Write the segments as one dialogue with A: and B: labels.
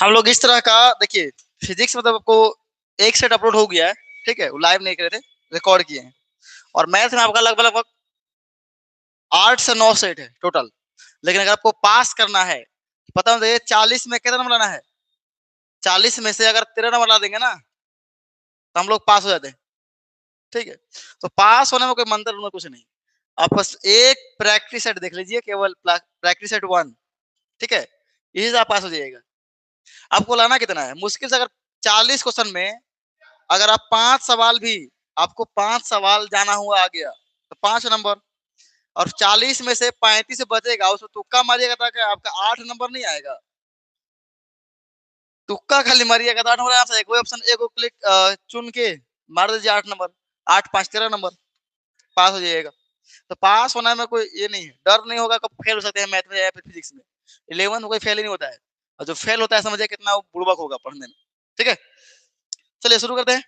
A: हम लोग इस तरह का देखिए, फिजिक्स मतलब आपको एक सेट अपलोड हो गया है, ठीक है, वो लाइव नहीं कर रहे थे, रिकॉर्ड किए हैं। और मैथ में आपका लगभग लगभग 8 से 9 सेट है टोटल। लेकिन अगर आपको पास करना है, पता है 40 में कितना नंबर लाना है? 40 में से अगर 13 नंबर ला देंगे ना, तो हम लोग पास हो जाते हैं। ठीक है, तो पास होने में कोई मंत्र में कुछ नहीं। आप बस एक प्रैक्टिस सेट देख लीजिए, केवल प्रैक्टिस सेट 1, ठीक है, इसी से आप पास हो जाइएगा। आपको लाना कितना है? मुश्किल से अगर 40 क्वेश्चन में अगर आप 5 सवाल भी, आपको 5 सवाल जाना हुआ आ गया, तो 5 नंबर। और 40 में से 35 बचेगा, उसमें तुक्का मारिएगा ताकि आपका 8 नंबर नहीं आएगा। तुक्का खाली मारिएगा तो 8 नंबर आंसर है। कोई ऑप्शन ए को क्लिक चुन के मार दीजिए 8 नंबर, 8 5 13 नंबर, पास हो जाइएगा। तो पास होना में कोई ये नहीं है, डर नहीं होगा कब फेल हो सकते हैं मैथ में या फिर फिजिक्स में। 11 में कोई फेल ही नहीं होता है, और जो फेल होता है समझिए कितना वो बुड़बक होगा पढ़ने में। ठीक है, चलिए शुरू करते हैं।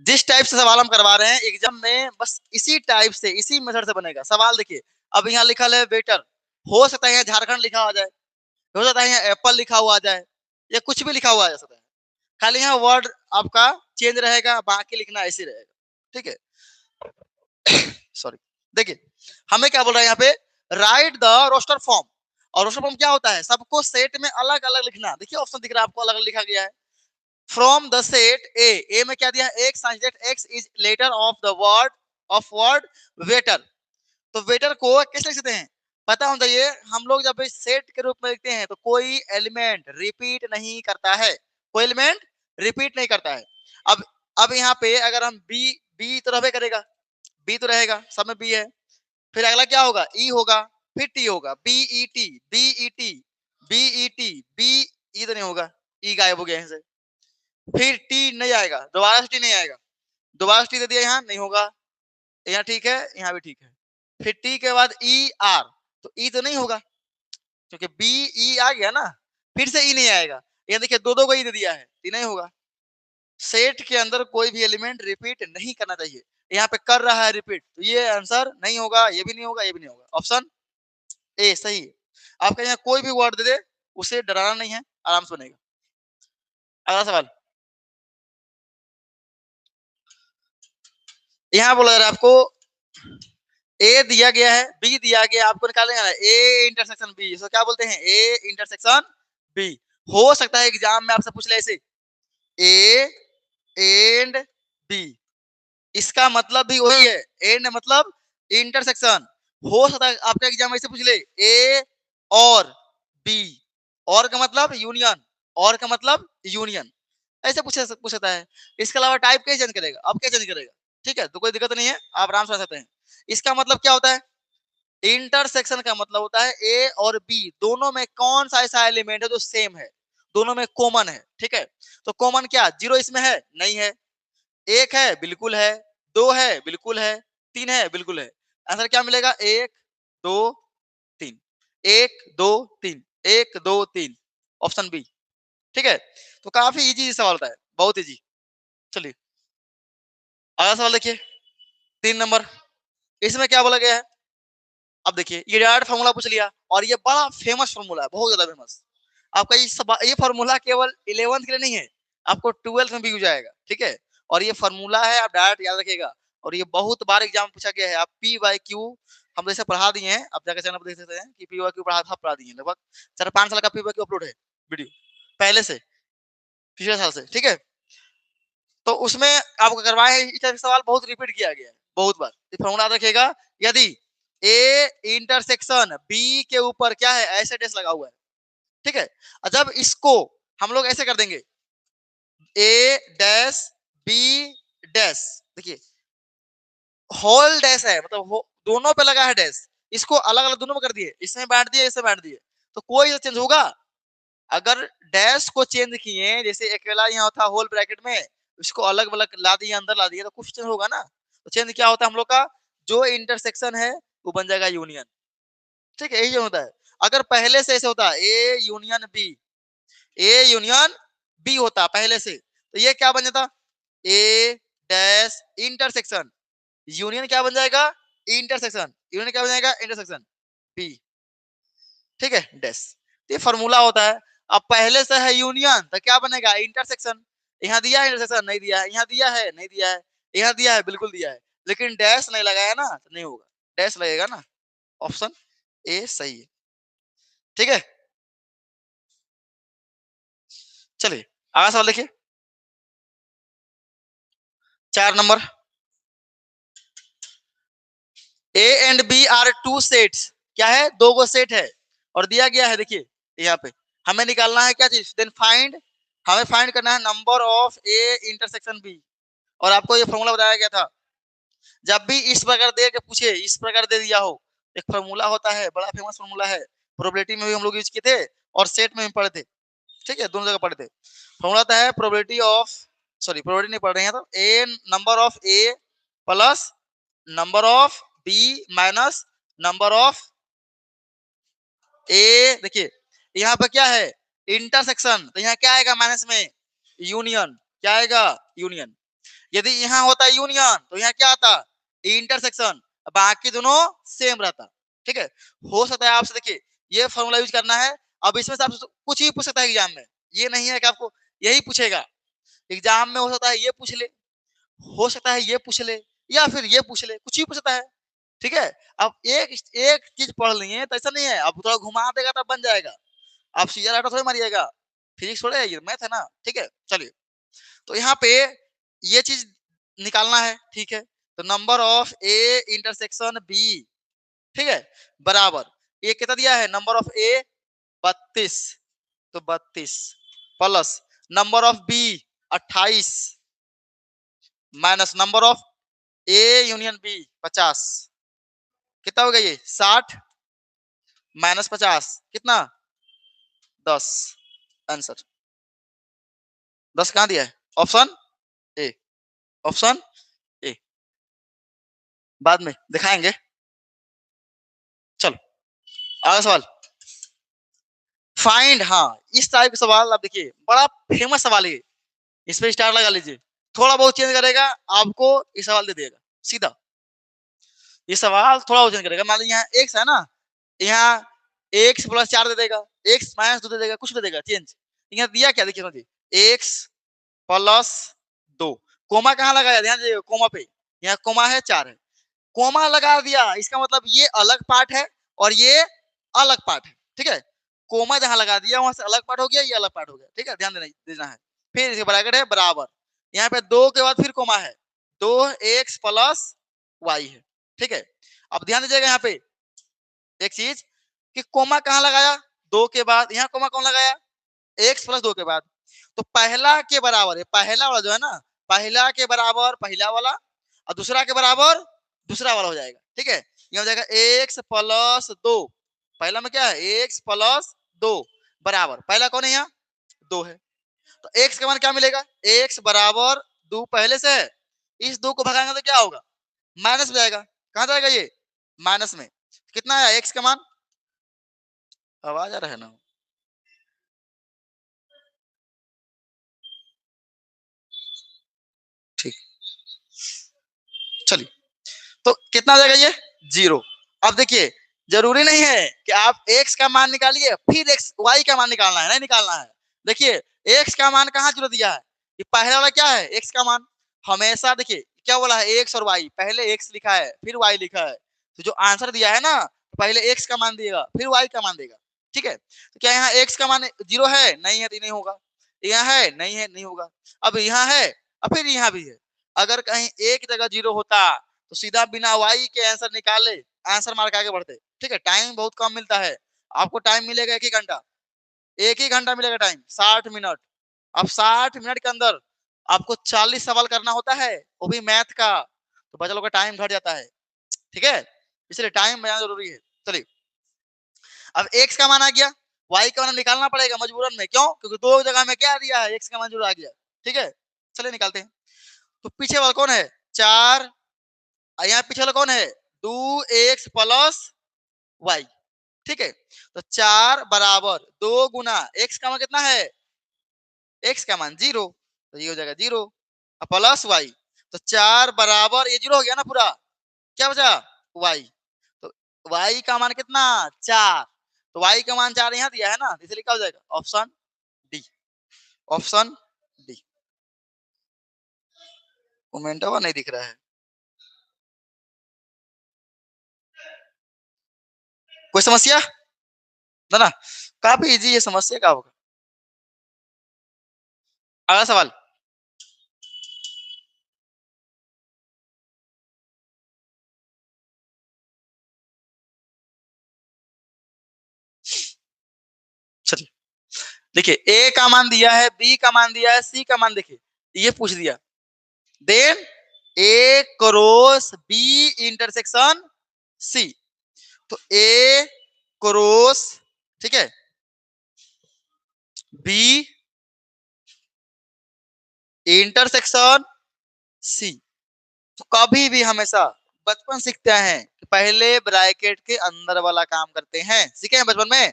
A: जिस टाइप से सवाल हम करवा रहे हैं एग्जाम में, बस इसी टाइप से, इसी मेथड से बनेगा सवाल। देखिए, अब यहाँ लिखा है वेटर, हो सकता है यहाँ झारखंड लिखा आ जाए, हो सकता है यहाँ एप्पल लिखा हुआ आ जाए, या कुछ भी लिखा हुआ आ सकता है। खाली यहाँ वर्ड आपका चेंज रहेगा, बाकी लिखना ऐसे रहेगा। ठीक है, सॉरी। देखिए, हमें क्या बोल रहा है यहाँ पे, राइट द रोस्टर फॉर्म। और रोस्टर फॉर्म क्या होता है? सबको सेट में अलग अलग लिखना। देखिए ऑप्शन दिख रहा है आपको, अलग अलग लिखा गया है। फ्रॉम द सेट ए में क्या दिया है? X X is letter of word waiter. तो वेटर को कैसे लिख सकते हैं? पता होना चाहिए। हम लोग जब सेट के रूप में लिखते हैं तो कोई एलिमेंट रिपीट नहीं करता है, कोई एलिमेंट रिपीट नहीं करता है। अब यहाँ पे अगर हम बी, बी तो रहबे करेगा, बी तो रहेगा, सब में बी है। फिर अगला क्या होगा? ई होगा, फिर टी होगा, B E T, B E T, B E T, B E तो नहीं होगा, ई गायब हो गया यहाँ से। फिर टी नहीं आएगा, दोबारा से टी नहीं आएगा, दोबारा से टी दे दिया, यहाँ नहीं होगा, यहाँ ठीक है, यहाँ भी ठीक है। फिर टी के बाद ई आर, तो ई तो नहीं होगा क्योंकि बी ई आ गया ना, फिर से ई नहीं आएगा। यहाँ देखिए दो दो को ई दे दिया है, ई नहीं होगा। सेट के अंदर कोई भी एलिमेंट रिपीट नहीं करना चाहिए। यहाँ पे कर रहा है रिपीट, तो ये आंसर नहीं होगा, ये भी नहीं होगा, ये भी नहीं होगा। ऑप्शन ए सही है। आपका यहाँ कोई भी वर्ड दे दे, उसे डराना नहीं है, आराम से बनेगा। अगला सवाल, यहाँ बोला जा रहा है आपको, ए दिया गया है, बी दिया गया, आपको निकालना है ए इंटरसेक्शन बी। इसको क्या बोलते हैं? A intersection B. हो सकता है एग्जाम में आपसे पूछ ले ऐसे, ए एंड बी, इसका मतलब भी वही है, एंड मतलब इंटरसेक्शन। हो सकता है आपका एग्जाम ऐसे पूछ ले, ए और बी, और का मतलब यूनियन, और का मतलब यूनियन, ऐसे पूछ सकता है। इसके अलावा टाइप कैसे चेंज करेगा? अब क्या चेंज करेगा? ठीक है, तो कोई दिक्कत नहीं है, आप आराम से आ सकते हैं। इसका मतलब क्या होता है? इंटरसेक्शन का मतलब होता है ए और बी दोनों में कौन सा ऐसा एलिमेंट है जो सेम है, दोनों में कॉमन है। ठीक है, तो कॉमन क्या? जीरो इसमें है? नहीं है। एक है? बिल्कुल है। दो है? बिल्कुल है। तीन है? बिल्कुल है। आंसर क्या मिलेगा? एक दो तीन, एक दो तीन, एक दो तीन, ऑप्शन बी। ठीक है, तो काफी इजी सवाल होता है, बहुत इजी। चलिए अगला सवाल देखिए, 3 नंबर। इसमें क्या बोला गया है? अब देखिए, ये डायरेक्ट फार्मूला पूछ लिया, और ये बड़ा फेमस फार्मूला है, बहुत ज्यादा फेमस। आपका ये फार्मूला केवल 11th के लिए नहीं है, आपको 12th में भी हो जाएगा। ठीक है, और ये फार्मूला है, आप डायरेक्ट याद रखिएगा। और ये बहुत बार एग्जाम में पूछा गया है। आप पी वाई क्यू हम जैसे पढ़ा दिए हैं, आप जाकर चैनल पर देख सकते हैं कि पी वाई क्यू पढ़ा दिए हैं। लगभग 4-5 साल का पी वाई क्यू अपलोड है वीडियो, पहले से, पिछले साल से। ठीक है, तो उसमें आपको करवाए हैं इस टाइप के सवाल, बहुत रिपीट किया गया है बहुत बार। फॉर्मूला रखिएगा, यदि ए इंटरसेक्शन बी के ऊपर क्या है? ऐसे डैश लगा हुआ है। ठीक है, और जब इसको हम लोग ऐसे कर देंगे, ए डैश बी डैश, देखिए होल डैश है, मतलब दोनों पे लगा है डैश, इसको अलग अलग दोनों में कर दिए, इसमें बांट दिए, इसमें बांट दिए, तो कोई चेंज होगा? अगर डैश को चेंज किए, जैसे अकेला यहाँ था होल ब्रैकेट में, इसको अलग अलग ला दिए, अंदर ला दिए, तो कुछ चेंज होगा ना। तो चेंज क्या होता है हम लोग का? जो इंटरसेक्शन है वो बन जाएगा यूनियन। ठीक है, यही जो होता है। अगर पहले से ऐसे होता A union B, A union B होता पहले से, तो ये क्या बन जाता? ए डैश इंटरसेक्शन यूनियन क्या बन जाएगा? इंटरसेक्शन यूनियन क्या बन जाएगा? Intersection B. ठीक है, डैश। ये फॉर्मूला होता है। अब पहले से है यूनियन तो क्या बनेगा, इंटरसेक्शन। यहाँ दिया है इंटरसेक्शन, नहीं दिया है। यहाँ दिया है, नहीं दिया है। यहाँ दिया है, बिल्कुल दिया है। लेकिन डैश नहीं लगाया ना, तो नहीं होगा। डैश लगेगा ना। ऑप्शन ए सही है। ठीक है, चलिए आगे सवाल देखिए। 4 number, A and B are two sets. क्या है, दो गो सेट है और दिया गया है, देखिए यहाँ पे हमें निकालना है क्या चीज, देन फाइंड, हमें फाइंड करना है number of A intersection B. और आपको ये फॉर्मूला बताया गया था, जब भी इस प्रकार दे के पूछे, इस प्रकार दे दिया हो, एक फॉर्मूला होता है, बड़ा फेमस फॉर्मूला है, प्रोबेबिलिटी में भी हम लोग यूज किए थे और सेट में भी पढ़े थे। ठीक है, दोनों जगह पढ़े थे। फॉर्मूला होता है प्रोबेबिलिटी ऑफ, सॉरी प्रोबेबिलिटी नहीं पढ़ रहे हैं, तो A number of A plus number of B minus number of A. देखिए यहाँ पे क्या है, इंटरसेक्शन, तो यहाँ क्या आएगा माइनस में, यूनियन। क्या आएगा, यूनियन। यदि यहाँ होता यूनियन तो यहाँ क्या आता, इंटरसेक्शन। बाकी दोनों सेम रहता। ठीक है, हो सकता है आपसे, देखिए ये फॉर्मूला यूज करना है। अब इसमें से आपसे कुछ भी पूछ सकता है एग्जाम में, ये नहीं है कि आपको यही पूछेगा। एग्जाम में हो सकता है ये पूछ ले, हो सकता है ये पूछ ले, या फिर ये पूछ ले, कुछ भी पूछ सकता है। ठीक है, अब एक एक चीज पढ़ लिए तो ऐसा नहीं है, अब थोड़ा घुमा देगा तब बन जाएगा। आप सीधा राइट थोड़ी मारिएगा, फिजिक्स थोड़े है ये, मैथ है ना। ठीक है, चलिए तो यहाँ पे ये चीज निकालना है। ठीक है, तो number of A intersection B, ठीक है, बराबर, ये कितना दिया है, नंबर ऑफ ए 32, तो 32 plus number of B 28 minus number of A union B 50। कितना हो गया ये, 60 माइनस 50 कितना, 10। आंसर 10 कहां दिया है, ऑप्शन ए, ऑप्शन ए, बाद में दिखाएंगे। चलो आगे सवाल, फाइंड। हाँ, इस टाइप का सवाल आप देखिए, बड़ा फेमस सवाल है, इस पे स्टार लगा लीजिए। थोड़ा बहुत चेंज करेगा, आपको ये सवाल दे देगा सीधा। ये सवाल थोड़ा बहुत चेंज करेगा, मान लीजिए यहाँ एक्स है ना, यहाँ एक्स प्लस 4 दे देगा, एक्स माइनस 2 दे देगा, कुछ दे देगा चेंज। यहाँ दिया क्या, देखिए समझिए, एक्स प्लस 2, कोमा कहाँ लगाया, ध्यान दीजिए कोमा पे, यहाँ कोमा है 4 है, कोमा लगा दिया, इसका मतलब ये अलग पार्ट है और ये अलग पार्ट है। ठीक है, कोमा जहां लगा दिया वहां से अलग पार्ट हो गया, ये अलग पार्ट हो गया। ठीक है, ध्यान देना है। फिर इसके ब्रैकेट है बराबर, यहाँ पे 2 के बाद फिर कोमा है, 2x प्लस वाई है। ठीक है, अब ध्यान दीजिएगा यहाँ पे एक चीज कि कोमा कहाँ लगाया, 2 के बाद, यहाँ कोमा कौन लगाया, x प्लस 2 के बाद, तो पहला के बराबर है, पहला वाला जो है ना, पहला के बराबर पहला वाला और दूसरा के बराबर दूसरा वाला हो जाएगा। ठीक है, ये हो जाएगा x प्लस 2, पहला में क्या है, x प्लस 2 बराबर, पहला कौन है यहाँ, 2 है, तो x का मान क्या मिलेगा, x बराबर 2 पहले से है, इस 2 को भगाएंगे तो क्या होगा, माइनस में जाएगा। कहां जाएगा ये, माइनस में। कितना है x का मान, आवाज आ रहा है ना, ठीक, चलिए तो कितना आ जाएगा ये, 0। अब देखिए जरूरी नहीं है कि आप x का मान निकालिए फिर x y का मान निकालना है, नहीं निकालना है। देखिए x का मान कहाँ जीरो दिया है, ये पहले वाला क्या है, x का मान हमेशा, देखिए क्या बोला है, x और y, पहले x लिखा है फिर y लिखा है, तो जो आंसर दिया है ना, पहले x का मान देगा फिर y का मान देगा। ठीक है, तो क्या यहाँ x का मान 0 है, नहीं है तो नहीं होगा, यहाँ है, नहीं है, नहीं होगा। अब यहाँ है और फिर यहाँ भी है, अगर कहीं एक जगह 0 होता तो सीधा बिना वाई के आंसर निकाले, आंसर मार के आगे बढ़ते। ठीक है, टाइम बहुत कम मिलता है, आपको टाइम मिलेगा 1 ही घंटा, 1 ही घंटा मिलेगा टाइम, 60 मिनट। अब 60 मिनट के अंदर आपको 40 सवाल करना होता है, वो भी मैथ का, तो बच्चा लोग का टाइम घट जाता है। ठीक है, इसलिए टाइम बचाना जरूरी है। चलिए अब एक्स का मान आ गया, वाई का मान निकालना पड़ेगा मजबूरन में, क्यों, क्योंकि दो जगह में क्या दिया है, एक्स का मान जरूर आ गया। ठीक है, चलिए निकालते हैं। तो पीछे वाला कौन है, 4, यहाँ पीछे वाला कौन है, 2x प्लस वाई। ठीक है, तो 4 बराबर 2 गुना x का मान कितना है, x का मान 0, तो ये हो जाएगा 0 प्लस वाई, तो 4 बराबर, ये 0 हो गया ना पूरा, क्या बचा y, तो y का मान कितना 4, तो y का मान 4 यहाँ दिया है ना, इसलिए क्या हो जाएगा option D. Option D. Momentum नहीं दिख रहा है, कोई समस्या ना ना, काफी इजी ये समस्या का होगा। अगला सवाल, चलिए देखिए ए का मान दिया है, बी का मान दिया है, सी का मान देखिए ये पूछ दिया, देन ए क्रॉस बी इंटरसेक्शन सी, तो ए क्रॉस ठीक है बी इंटरसेक्शन सी। तो कभी भी हमेशा बचपन सीखते हैं कि पहले ब्रैकेट के अंदर वाला काम करते हैं, सीखे हैं बचपन में,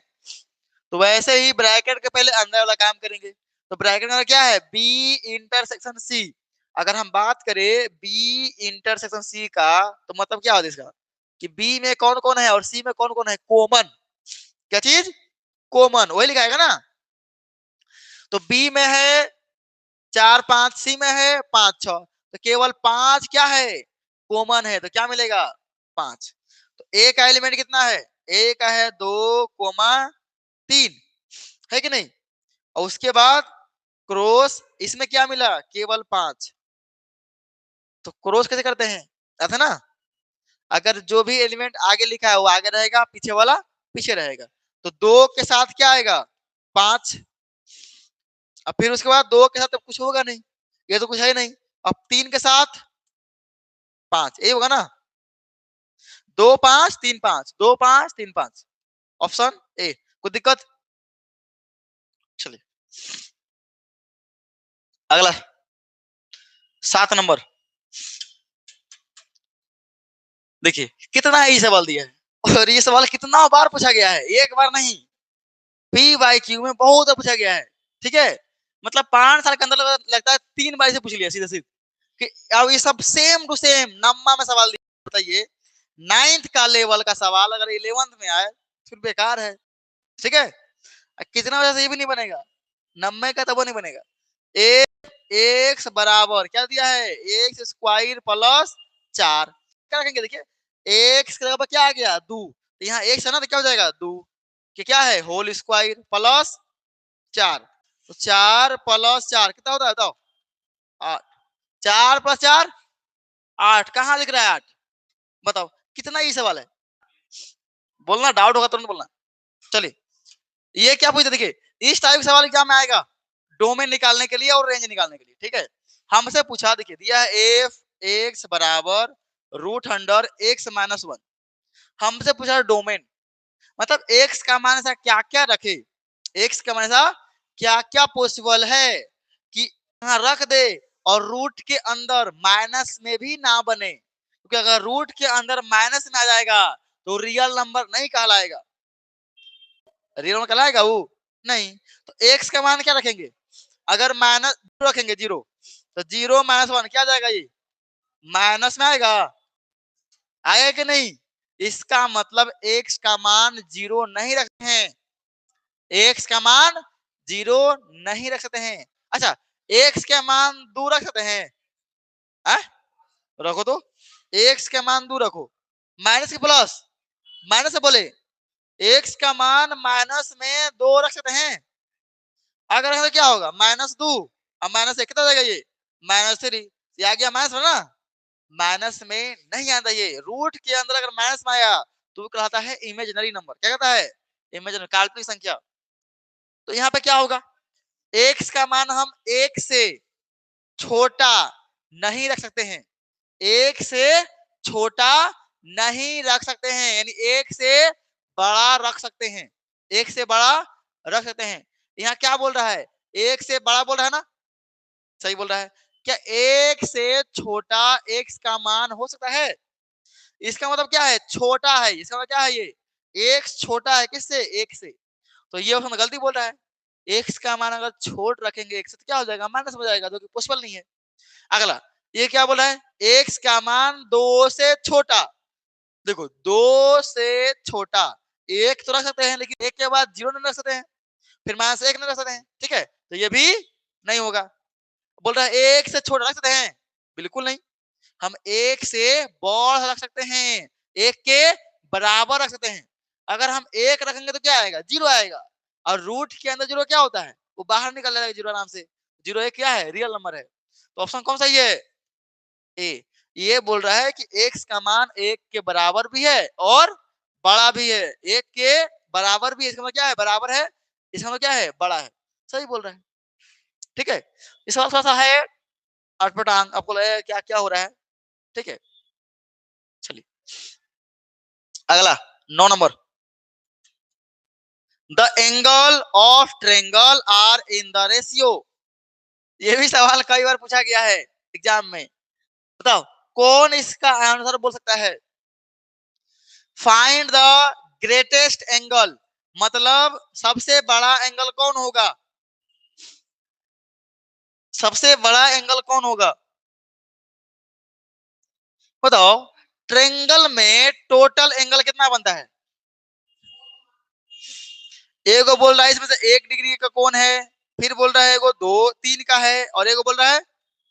A: तो वैसे ही ब्रैकेट के पहले अंदर वाला काम करेंगे। तो ब्रैकेट में क्या है बी इंटरसेक्शन सी, अगर हम बात करें बी इंटरसेक्शन सी का तो मतलब क्या होता है इसका कि बी में कौन कौन है और सी में कौन कौन है, कॉमन, क्या चीज कॉमन, वही लिखाएगा ना। तो बी में है 4 5, सी में है 5 6, तो केवल 5 क्या है कॉमन है, तो क्या मिलेगा 5। तो ए का एलिमेंट कितना है, ए का है 2,3 है कि नहीं, और उसके बाद क्रॉस इसमें क्या मिला केवल 5, तो क्रॉस कैसे करते हैं ऐसा ना, अगर जो भी एलिमेंट आगे लिखा है वो आगे रहेगा, पीछे वाला पीछे रहेगा, तो 2 के साथ क्या आएगा 5, अब फिर उसके बाद 2 के साथ तो कुछ होगा नहीं, ये तो कुछ है नहीं, अब 3 के साथ 5, ये होगा ना, 2 5 3 5 2 5 3 5, ऑप्शन ए। कोई दिक्कत, चलिए अगला 7 नंबर, देखिए कितना ही सवाल दिया है और ये सवाल कितना बार पूछा गया है, एक बार नहीं, PYQ में बहुत बार पूछा गया है, ठीक है, मतलब 5 साल के अंदर लगता है 3 बार से पूछ लिया सीधा सीधा कि अब ये सब सेम टू सेम नम्मा में सवाल दिया, बताइए 9th का लेवल का सवाल अगर 11th में आए फिर बेकार है, ठीक है, कितना वजह से ये भी नहीं बनेगा, 90 का तब नहीं बनेगा। एक्स बराबर क्या दिया है एक्स स्क्वायर प्लस 4, क्या रखेंगे देखिए एक्स के बराबर क्या आ गया 2, तो यहाँ एक्स है ना तो क्या हो जाएगा 2 कि क्या है होल स्क्वायर प्लस 4, तो 4 प्लस 4 कितना होता है बताओ 8, 4 प्लस 4 8, कहाँ लिख रहा है 8, बताओ कितना ये सवाल है, बोलना डाउट होगा तुरंत बोलना। चलिए ये क्या पूछते देखिए इस टाइप सवाल एग्जाम में आएगा डोमेन निकालने के लिए और रेंज निकालने के लिए, ठीक है, हमसे पूछा देखिए दिया है एफ एक्स बराबर रूट अंडर एक्स माइनस 1, हमसे पूछा डोमेन, मतलब एक्स का मान ऐसा क्या क्या रखे, एक्स का मान ऐसा क्या क्या पॉसिबल है कि यहाँ रख दे और रूट के अंदर माइनस में भी ना बने, क्योंकि अगर रूट के अंदर माइनस में आ जाएगा तो रियल नंबर नहीं कहलाएगा, रियल नंबर कहलाएगा वो नहीं, तो एक्स का मान क्या रखेंगे, अगर माइनस रखेंगे 0 तो 0 माइनस 1 क्या जाएगा ये माइनस में आएगा, आएगा कि नहीं, इसका मतलब एक्स का मान 0 नहीं रखते हैं, एक्स का मान 0 नहीं रख सकते हैं, अच्छा एक्स का मान 2 रख सकते हैं, आ? रखो तो एक्स का मान 2 रखो, माइनस के प्लस, माइनस से बोले एक्स का मान माइनस में 2 रख सकते हैं, अगर है तो क्या होगा -2 अब माइनस कितना हो जाएगा ये -3, ये आ गया माइनस में ना, माइनस में नहीं आता, ये रूट के अंदर अगर माइनस में आया तो कहलाता है इमेजिनरी नंबर, क्या कहता है इमेजिनरी काल्पनिक संख्या। तो यहाँ पे क्या होगा एक्स का मान हम एक से छोटा नहीं रख सकते हैं, एक से छोटा नहीं रख सकते हैं, यानी एक से बड़ा रख सकते हैं, एक से बड़ा रख सकते हैं, यहाँ क्या बोल रहा है एक से बड़ा बोल रहा है ना, सही बोल रहा है, क्या एक से छोटा एक्स का मान हो सकता है, इसका मतलब क्या है छोटा है, इसका मतलब क्या है ये एक्स छोटा है किससे एक से, तो ये ऑप्शन गलती बोल रहा है, एक्स का मान अगर छोट रखेंगे एक्स से तो क्या हो जाएगा माइनस हो जाएगा जो कि पॉसिबल नहीं है। अगला ये क्या बोला है एक्स का मान 2 से छोटा, देखो 2 से छोटा एक तो रख सकते हैं, लेकिन एक के बाद 0 नहीं रख सकते हैं, फिर -1 नहीं रख सकते हैं, ठीक है, तो ये भी नहीं होगा। बोल रहा है एक से छोटा रख सकते हैं, बिल्कुल नहीं। हम एक से बड़ा रख सकते हैं, एक के बराबर रख सकते हैं। अगर हम एक रखेंगे तो क्या आएगा, 0 आएगा, और रूट के अंदर 0 क्या होता है, वो बाहर निकल जाएगा 0 आराम से। 0 एक क्या है, रियल नंबर है। तो ऑप्शन कौन सा ये है, ए। ये बोल रहा है कि x का मान 1 के बराबर भी है और बड़ा भी है। 1 के बराबर भी है, इसका मतलब क्या है, बराबर है, इसका मतलब क्या है, बड़ा है। सही बोल रहा है, ठीक है। इस थोड़ा सा है अटपटांग, आपको लगेगा क्या क्या हो रहा है, ठीक है। चलिए अगला 9 number, the angle of triangle are in the ratio. ये भी सवाल कई बार पूछा गया है एग्जाम में। बताओ कौन इसका आंसर बोल सकता है। फाइंड द ग्रेटेस्ट एंगल, मतलब सबसे बड़ा एंगल कौन होगा, सबसे बड़ा एंगल कौन होगा। बताओ ट्रायंगल में टोटल एंगल कितना बनता है। एगो बोल रहा है इसमें से 1 डिग्री का कोण है, फिर बोल रहा है एगो 2 3 का है, और एगो बोल रहा है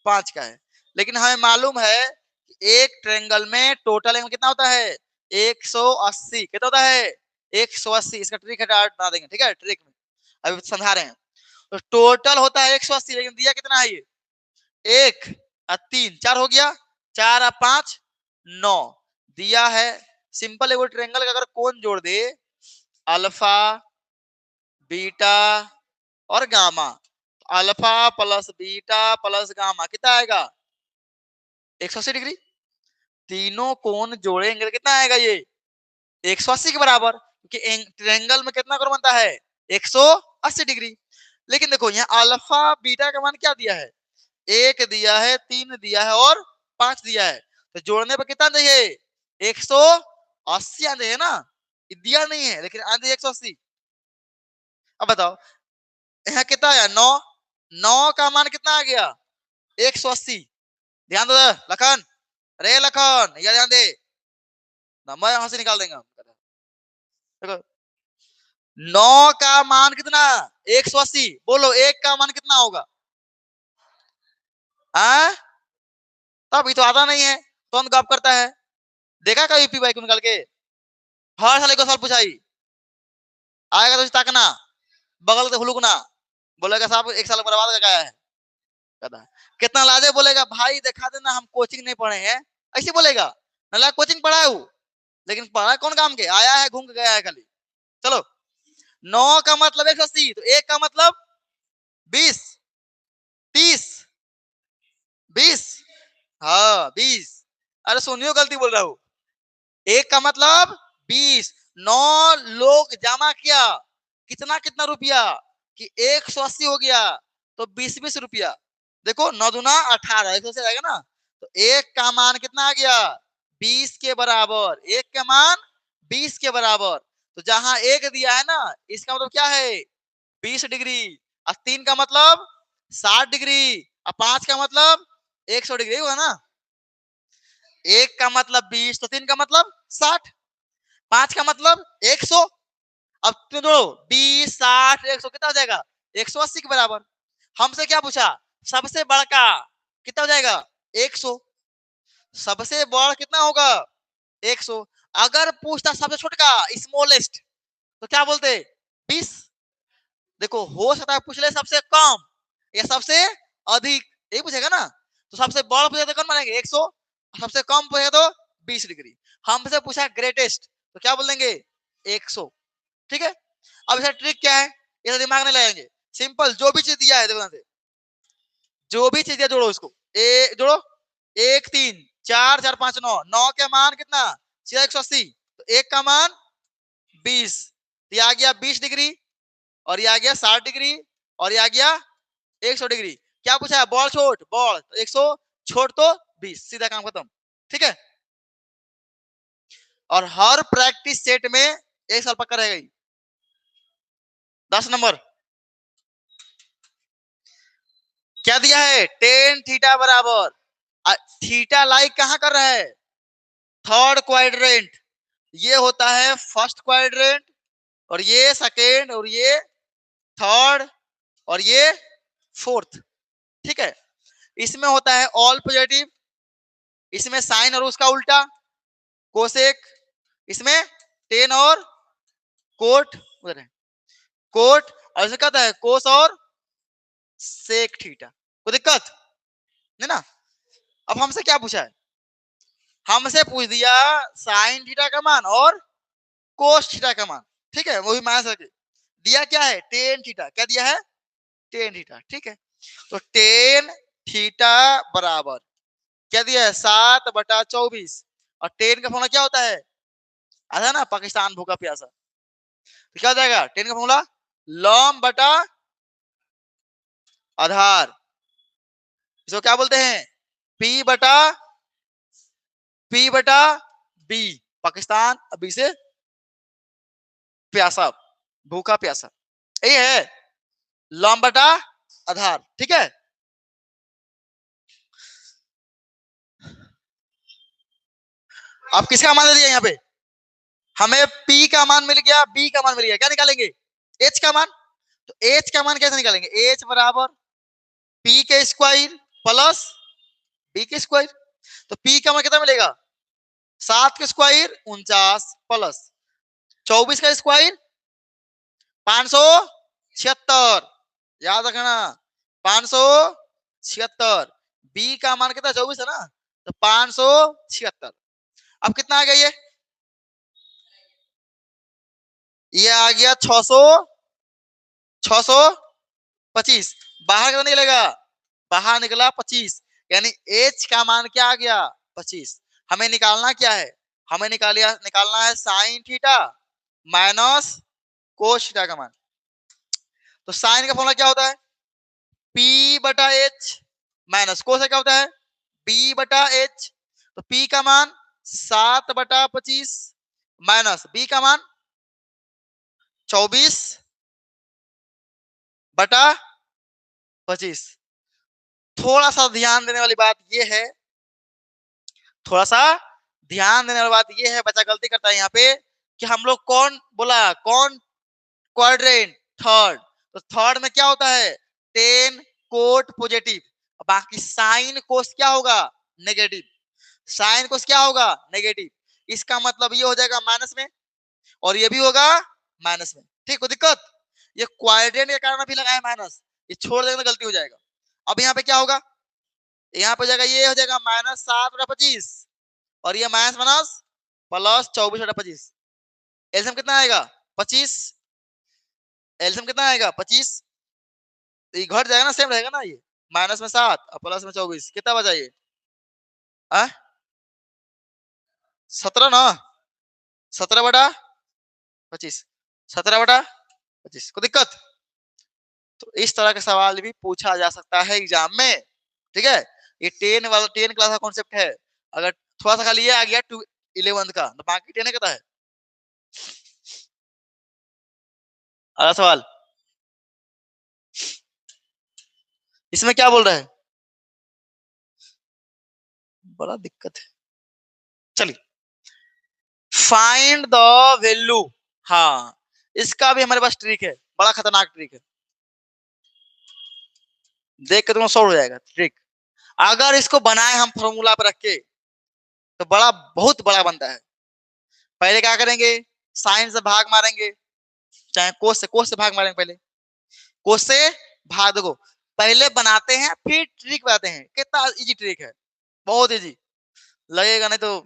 A: 5 का है। लेकिन हमें मालूम है कि एक ट्रायंगल में टोटल एंगल कितना होता है, 180। कितना होता है, 180। इसका ट्रिक हटा देंगे, ठीक है, ट्रिक में अभी समझा रहे हैं। तो टोटल होता है 180, लेकिन दिया कितना है, ये 1 और 3 4 हो गया, 4 और 5 9 दिया है। सिंपल है, वो ट्रायंगल का अगर कोण जोड़ दे, अल्फा बीटा और gamma, alpha plus beta plus gamma कितना आएगा, 180 डिग्री। तीनों कोण जोड़ेंगे तो कितना आएगा, ये 180 के बराबर, क्योंकि ट्रायंगल में कितना कोण बनता है, 180 डिग्री। लेकिन देखो यहाँ अल्फा बीटा का मान क्या दिया है, 1 दिया है, 3 दिया है और 5 दिया है। तो जोड़ने पर कितना चाहिए, 180 आंदे है ना, दिया नहीं है लेकिन आंदे 180। अब बताओ यहाँ कितना आया, 9। 9 का मान कितना आ गया, 180। ध्यान दो लखन, अरे लखन ये ध्यान दे, नंबर यहां से निकाल देंगे हम। देखो 9 का मान कितना, 180। बोलो 1 का मान कितना होगा, तब ये तो आता नहीं है, कौन गप करता है। देखा कभी पी बाइक निकाल के, हर साल एक साल पूछाई, आएगा तो ताकना, बगल से हुलुकना, बोलेगा साहब 1 साल बर्बाद करके आया है, कहता कितना लाजे, बोलेगा भाई दिखा देना हम कोचिंग नहीं पढ़े हैं, ऐसे बोलेगा। नला कोचिंग पढ़ा है वो, लेकिन पढ़ा कौन काम के, आया है घूम के गया है खाली। चलो 9 का मतलब 180, तो 1 का मतलब 20 30 20, हाँ 20। अरे सुनियो गलती बोल रहा हूँ, 1 का मतलब 20। 9 लोग जमा किया, कितना कितना रुपया, कि 180 हो गया, तो 20 रुपया। देखो 9 दूना 18, 180 आएगा ना, तो 1 का मान कितना आ गया, 20 के बराबर। 1 का मान 20 के बराबर। तो जहां 1 दिया है ना, इसका मतलब क्या है, 20 डिग्री, और 3 का मतलब 60 डिग्री, और 5 का मतलब 100 डिग्री हुआ ना। 1 का मतलब 20, तो 3 का मतलब 60, 5 का मतलब 100। अब तुम जोड़ो 20 60 100 कितना हो जाएगा, 180 के बराबर। हमसे क्या पूछा, सबसे बड़का कितना हो जाएगा, 100। सबसे बड़ा कितना होगा, 100। अगर पूछता सबसे छोटा स्मॉलेस्ट, तो क्या बोलते, 20। देखो हो सकता है पूछ ले सबसे कम या सबसे अधिक, यही पूछेगा ना। तो सबसे बड़ा पूछे तो कौन मानेंगे, 100। सबसे कम पूछे तो 20 डिग्री। हमसे पूछा ग्रेटेस्ट, तो क्या बोल देंगे, 100, ठीक है। अब इसका ट्रिक क्या है, ये दिमाग नहीं लगाएंगे, सिंपल जो भी चीज दिया है देखो, जो भी चीज दिया जोड़ो इसको, जोड़ो 1 3 4 4 5 9, 9 के मान कितना, सीधा 180। तो 1 का मान 20, ये आ गया 20 डिग्री, और ये आ गया 60 डिग्री, और ये आ गया 100 डिग्री। क्या पूछा है, बॉल छोड़, बॉल तो 100 छोड़ तो 20, सीधा काम खत्म, ठीक है। और हर प्रैक्टिस सेट में 1 साल पक्का रहेगा। 10 नंबर क्या दिया है, टेन थीटा बराबर, थीटा लाइक कहां कर रहा है, थर्ड क्वाड्रेंट, ये होता है फर्स्ट क्वाड्रेंट, और ये सेकेंड, और ये थर्ड, और ये फोर्थ। ठीक है, इसमें होता है ऑल पॉजिटिव, इसमें साइन और उसका उल्टा कोसेक, इसमें टेन और कोट, उधर है कोट, और इसमें क्या होता है कोस और सेक थीटा। कोई दिक्कत नहीं ना? अब हमसे क्या पूछा है? हमसे पूछ दिया साइन थीटा का मान और कोस थीटा का मान। ठीक है, वो भी माइनस करके दिया। क्या है? Tan theta. क्या दिया है? Tan theta. ठीक है, तो टेन थीटा बराबर क्या दिया है? 7/24। और टेन का फॉर्मूला क्या होता है? आता है ना, पाकिस्तान भूखा प्यासा। तो क्या हो जाएगा टेन का फॉर्मूला? लॉम बटा आधार। इसको क्या बोलते हैं? पी बटा बी। पाकिस्तान अभी से प्यासा, भूखा प्यासा, यही है लॉम बटा आधार। ठीक है, अब किसका मान दे दिया यहाँ पे? हमें P का मान मिल गया, B का मान मिल गया। क्या निकालेंगे? H का मान। तो H का मान कैसे निकालेंगे? H बराबर P के स्क्वायर प्लस B के स्क्वायर। तो P का मान कितना मिलेगा? 7 का स्क्वायर 49 प्लस 24 का स्क्वायर 576। याद रखना 576। B का मान कितना? 24 है ना, तो 576। अब कितना आ गया ये आ गया 625। बाहर कितना निकलेगा? बाहर निकला 25, यानी H का मान क्या आ गया? 25। हमें निकालना क्या है? हमें निकालना है sine theta minus cos theta का मान। तो साइन का फॉर्मूला क्या होता है? P बटा H माइनस कोस क्या होता है? B बटा H। तो P का मान 7/25 माइनस B का मान 24/25। थोड़ा सा ध्यान देने वाली बात यह है, थोड़ा सा ध्यान देने वाली बात यह है, बच्चा गलती करता है यहाँ पे कि हम लोग कौन बोला, कौन क्वाड्रेंट? थर्ड। तो थर्ड में क्या होता है? टेन कोट पॉजिटिव, बाकी साइन कोस क्या होगा? नेगेटिव। साइन कोस क्या होगा? नेगेटिव। इसका मतलब ये हो जाएगा माइनस में, और ये भी होगा माइनस में। ठीक, कोई दिक्कत? ये क्वाड्रेंट के कारण भी लगाया माइनस, ये छोड़ देंगे तो गलती हो जाएगा। अब यहाँ पे क्या होगा? यहाँ पे जाएगा, ये हो जाएगा -7/25, और ये माइनस प्लस 24/25। एलसीएम कितना आएगा? 25। एलसीएम कितना आएगा? 25। ये घट जाएगा ना, सेम रहेगा ना, ये माइनस में 7 और प्लस में 24, कितना बचा ये? 17 ना, 17/25, 17/25। को दिक्कत? तो इस तरह का सवाल भी पूछा जा सकता है एग्जाम में। ठीक है, ये 10 क्लास का कॉन्सेप्ट है। अगर थोड़ा सा खाली ये आ गया 11 का, तो बाकी 10 कहता है। अगला सवाल, इसमें क्या बोल रहा है? बड़ा दिक्कत है। चलिए, फाइंड द वैल्यू। हाँ, इसका भी हमारे पास ट्रिक है, बड़ा खतरनाक ट्रिक है, देख के तुम्हें सॉल्व हो जाएगा ट्रिक। अगर इसको बनाए हम फॉर्मूला पर रख के, तो बड़ा बहुत बड़ा बनता है। पहले क्या करेंगे? साइन से भाग मारेंगे, चाहे कोस से भाग मारेंगे। पहले कोस से भाग, देखो पहले बनाते हैं फिर ट्रिक बताते हैं। कितना इजी ट्रिक है, बहुत इजी लगेगा, नहीं तो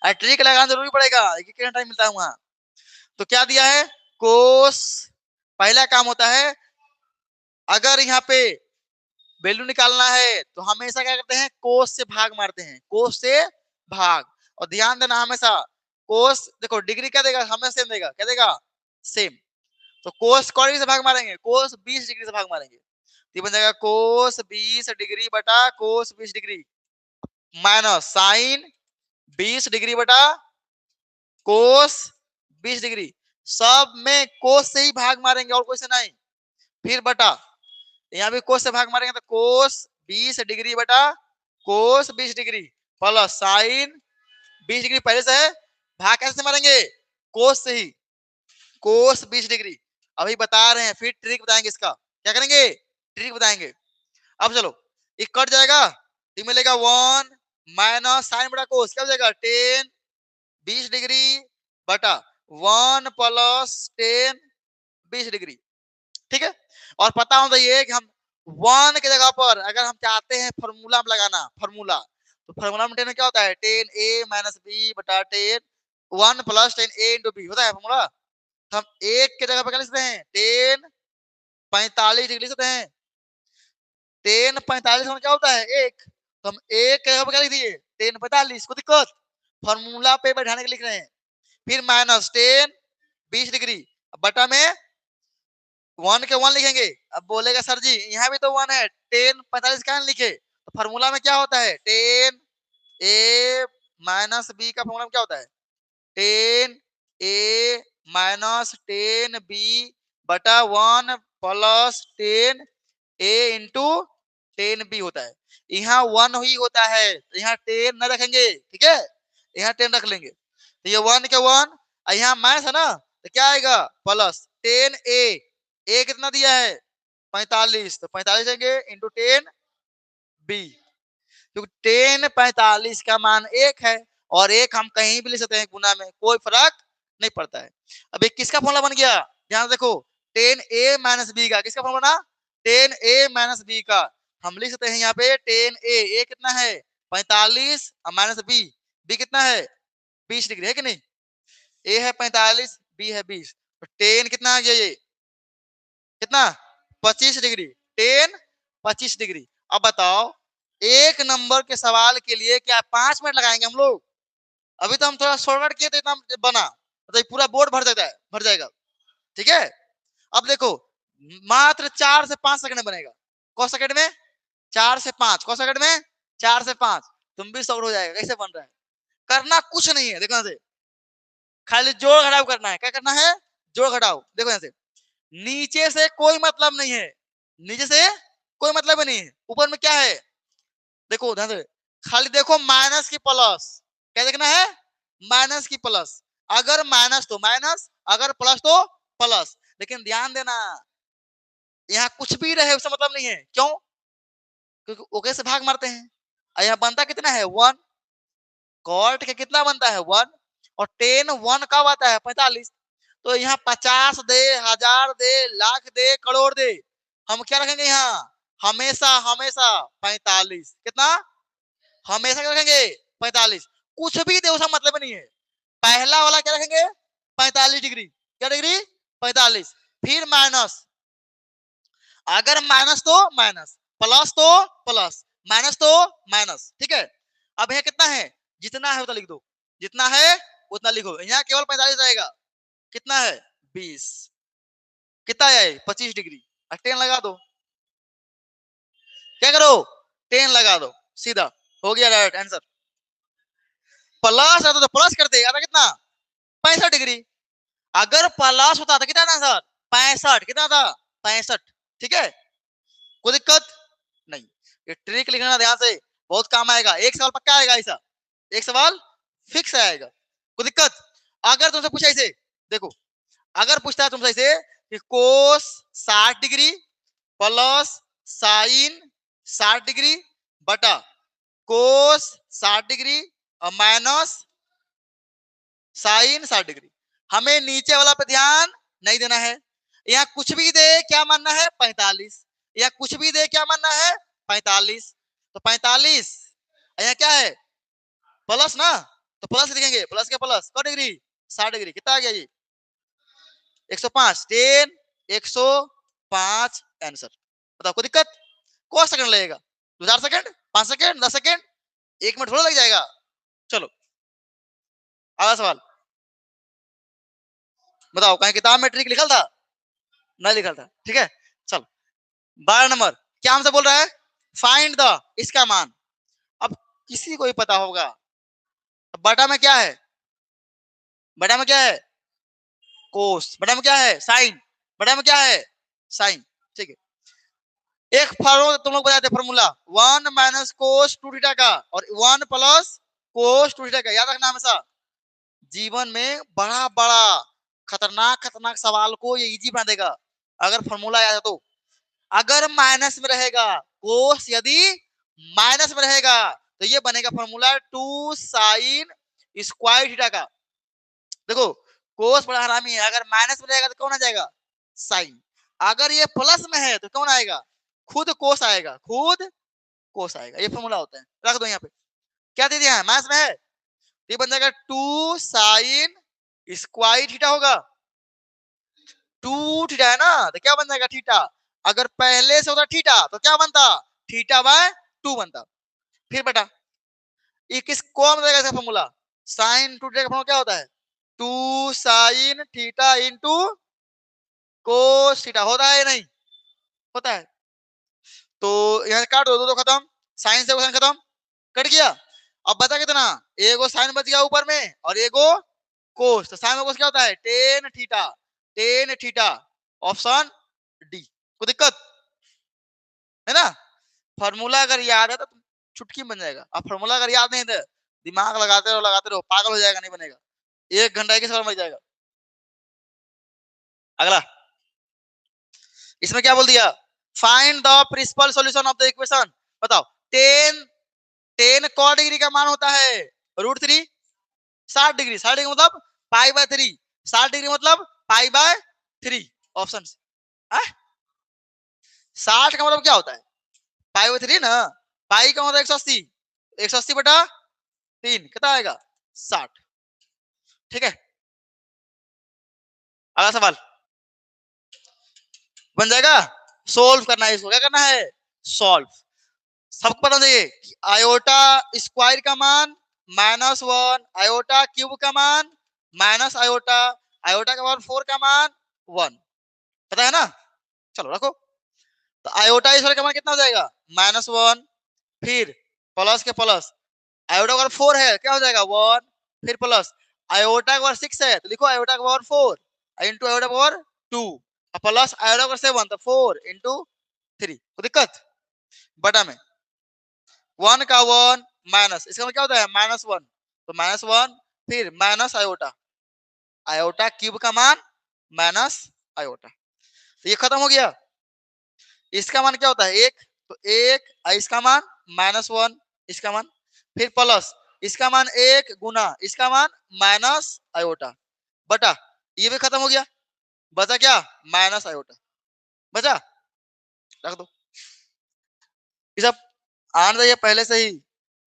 A: ट्रिक लगाना जरूरी पड़ेगा, कितना टाइम मिलता है वहां। तो क्या दिया है? कोस। पहला काम होता है, अगर यहाँ पे वैल्यू निकालना है तो हमेशा क्या करते हैं? कोस से भाग मारते हैं, कोस से भाग। और ध्यान देना हमेशा, कोस देखो डिग्री क्या देगा? हमें सेम देगा। क्या देगा? सेम। तो कोस कौन डिग्री से भाग मारेंगे? कोस 20 डिग्री से भाग मारेंगे। तो बन जाएगा कोस 20 डिग्री बटा कोस 20 डिग्री माइनस साइन 20 डिग्री बटा कोस 20 डिग्री। सब में कोस से ही भाग मारेंगे, और कोई से नहीं। फिर बटा, यहाँ भी कोस से भाग मारेंगे, तो कोस 20 डिग्री बटा कोस 20 डिग्री प्लस साइन 20 डिग्री पहले से है, भाग कैसे मारेंगे? कोस से ही, कोस 20 डिग्री। अभी बता रहे हैं, फिर ट्रिक बताएंगे इसका। क्या करेंगे? ट्रिक बताएंगे। अब चलो, ये कट जाएगा, ये मिलेगा 1 माइनस साइन बटा कोस, क्या हो जाएगा 10 20 डिग्री बटा 1 प्लस 10 20 डिग्री। ठीक है, और पता होना चाहिए कि हम 1 की जगह पर अगर हम चाहते हैं फॉर्मूला लगाना, फॉर्मूला, तो फॉर्मूला में 10 में क्या होता है? 10a माइनस बी बटा 10 1 प्लस 10a इंटू बी होता है फॉर्मूला। तो हम एक के जगह पर क्या लिखते हैं? 10 45 डिग्री लिखते हैं। 10 45 में क्या होता है? एक, तो हम एक के जगह पर क्या लिख दिए? 10 45। को दिक्कत? फॉर्मूला पे बैठाने के लिख रहे हैं। फिर माइनस 10 20 डिग्री बटा में 1 के 1 लिखेंगे। अब बोलेगा सर जी यहाँ भी तो 1 है, 10 45 क्या लिखे? तो फॉर्मूला में क्या होता है? 10 ए माइनस बी का फॉर्मूला में क्या होता है? 10 ए माइनस 10 बी बटा 1 प्लस 10 ए इंटू 10 बी होता है। यहाँ 1 ही होता है, तो यहाँ 10 न रखेंगे, ठीक है, यहाँ 10 रख लेंगे। तो ये 1 के 1, यहाँ माइनस है ना, तो क्या आएगा? प्लस 10 ए कितना दिया है? 45, तो 45 देंगे इंटू 10 बी, क्योंकि 10 45 का मान 1 है, और 1 हम कहीं भी ले सकते हैं गुना में, कोई फर्क नहीं पड़ता है। अब एक किसका फॉर्मूला बन गया? ध्यान देखो, 10a माइनस बी का किसका फॉर्मूला बना? 10a माइनस बी का। हम लिख सकते हैं यहाँ पे 10a, कितना है? 45 और माइनस बी कितना है? 20 डिग्री है कि नहीं? ए है 45, बी है 20, तो 10 कितना आ गया? ये कितना? 25 डिग्री। 10 25 डिग्री। अब बताओ, एक नंबर के सवाल के लिए क्या 5 मिनट लगाएंगे हम लोग? अभी तो हम थोड़ा शॉर्टकट किए तो इतना बना, तो पूरा बोर्ड भर जाता है, भर जाएगा। ठीक है, अब देखो, मात्र 4 से 5 सेकंड में बनेगा। कौन सेकंड में? 4 से 5। कौन सेकंड में? 4 से 5। तुम भी सॉल्व हो जाएगा। कैसे बन रहा है? करना कुछ नहीं है, देखो से, खाली जोड़ घटाव करना है। क्या करना है? जोड़ घटाव। देखो यहाँ से, नीचे से कोई मतलब नहीं है, नीचे से कोई मतलब नहीं है। ऊपर में क्या है? देखो ध्यान से, खाली देखो माइनस की प्लस। क्या देखना है? माइनस की प्लस। अगर माइनस तो माइनस, अगर प्लस तो प्लस। लेकिन ध्यान देना, यहाँ कुछ भी रहे उससे मतलब नहीं है। क्यों? क्योंकि ओके से भाग मारते हैं। यहाँ बनता कितना है? 1। कॉट के कितना बनता है? 1। और 10 1 कब आता है? 45। तो यहाँ 50 दे, 1000 दे, लाख दे, करोड़ दे, हम क्या रखेंगे यहाँ? हमेशा हमेशा 45। कितना? हमेशा क्या रखेंगे? 45। कुछ भी दे उसका मतलब नहीं है। पहला वाला क्या रखेंगे? 45 डिग्री। क्या डिग्री? 45। फिर माइनस, अगर माइनस तो माइनस, प्लस तो प्लस, माइनस तो माइनस। ठीक है, अब यह कितना है? जितना है उतना लिख दो, जितना है उतना लिखो। यहाँ केवल 45 रहेगा। कितना है? 20। कितना है? 25 डिग्री। 10 लगा दो। क्या करो? 10 लगा दो, सीधा हो गया डायरेक्ट आंसर। प्लस आता तो प्लस करते, आता कितना? 65 डिग्री। अगर प्लस होता तो कितना था सर? 65। कितना था? 65। ठीक है, कोई दिक्कत नहीं। ये ट्रिक लिखना ध्यान से, बहुत काम आएगा। एक सवाल पक्का आएगा ऐसा, एक सवाल फिक्स आएगा। कोई दिक्कत? अगर तुमसे पूछा इसे, देखो, अगर पूछता है तुमसे इसे कि कोस 60 डिग्री प्लस साइन 60 डिग्री बटा कोस 60 डिग्री और माइनस साइन 60 डिग्री, हमें नीचे वाला पे ध्यान नहीं देना है। यहाँ कुछ भी दे क्या मानना है? 45। या कुछ भी दे क्या मानना है? 45। तो 45 यहाँ क्या है? प्लस ना, तो प्लस लिखेंगे। प्लस के प्लस क डिग्री? 60 डिग्री। कितना आ गया ये? 105। 10 105 आंसर। बताओ कोई दिक्कत? कौन सेकंड लगेगा? 2000 सेकंड, 5 सेकंड, 10 सेकंड, 1 मिनट थोड़ा लग जाएगा। चलो अगला सवाल बताओ, कहीं किताब में ट्रिक लिखा था? नहीं लिखा था। ठीक है, चलो 12 नंबर क्या हमसे बोल रहा है? फाइंड द, इसका मान। अब किसी को ही पता होगा, बटा में क्या है? बटा में क्या है? कोस। बटा में क्या है? साइन। बटा में क्या है? साइन। ठीक है, एक फॉर्मूला तुम लोग बताते, फॉर्मूला 1 माइनस कोस 2 थीटा का और 1 प्लस कोस 2 थीटा का, याद रखना हमेशा। जीवन में बड़ा बड़ा खतरनाक खतरनाक सवाल को ये इजी बना देगा अगर फॉर्मूला याद है तो। अगर माइनस में रहेगा कोस, यदि माइनस में रहेगा तो ये बनेगा फॉर्मूला 2 साइन स्क्वायर थीटा का। देखो कोस बड़ा हरामी है, अगर माइनस में रहेगा तो कौन आ जाएगा? साइन। अगर ये प्लस में है तो कौन आएगा? खुद कोस आएगा, खुद कोस आएगा। ये फॉर्मूला होता है, रख दो यहाँ पे। क्या दे दिया है? माइनस में है, ये बन जाएगा 2 साइन स्क्वायर थीटा होगा। 2 थीटा है ना, तो क्या बन जाएगा? थीटा। अगर पहले से होता थीटा तो क्या बनता? थीटा बाय 2 बनता। फिर बेटा ये किस कौन रहेगा इसका फॉर्मूला? साइन 2 थीटा का फॉर्मूला क्या होता है? 2 sine theta into cos theta. होता है नहीं? होता है। तो यहाँ काट दो, दो खत्म, साइन से कोसाइन खत्म, कट गया। अब बता कितना? एगो साइन बच गया ऊपर में और एगो कोस। तो साइन में कोस क्या होता है? Tan theta, tan theta. Option D. कोई दिक्कत है ना? फॉर्मूला अगर याद है तो चुटकी बन जाएगा। अब फॉर्मूला अगर याद नहीं है, दिमाग लगाते रहो, पागल हो जाएगा, नहीं बनेगा। 1 घंटा के सवाल में जाएगा। अगला, इसमें क्या बोल दिया? Find the principal solution of the equation. बताओ। टेन, टेन कौ डिग्री का मान होता है? √3। 60 डिग्री, 60 डिग्री मतलब पाई बाय 3, 60 डिग्री मतलब पाई बाय 3। ऑप्शन 60 का मतलब क्या होता है? पाई बाय 3 ना। पाई का मतलब 180, 180 बटा 3 कितना आएगा? 60। ठीक है, अगला सवाल बन जाएगा। सोल्व करना है इसको, क्या करना है? सॉल्व। सबको पता चाहिए कि आयोटा स्क्वायर का मान -1, आयोटा क्यूब का मान माइनस आयोटा, आयोटा का मान 4 का मान 1। पता है ना? चलो रखो। तो आयोटा स्क्वायर का मान कितना हो जाएगा? -1, फिर प्लस के प्लस, आयोटा का 4 है, क्या हो जाएगा? 1, फिर प्लस आयोटा का 6 है तो लिखो आयोटा का 4 इंटू आयोटा का 2, प्लस आयोटा का 7 तो 4 इंटू 3। कोई दिक्कत? बटा में 1 का 1 माइनस, इसका मतलब क्या होता है? -1, तो -1 फिर माइनस आयोटा, आयोटा क्यूब का मान माइनस आयोटा। तो ये खत्म हो गया। इसका मान क्या होता है? 1, तो 1, इसका मान -1, इसका मान फिर प्लस इसका मान 1 गुना इसका मान माइनस आयोटा, बटा ये भी खत्म हो गया। बचा क्या? माइनस आयोटा बचा, रख दो। ये सब आना चाहिए पहले से ही,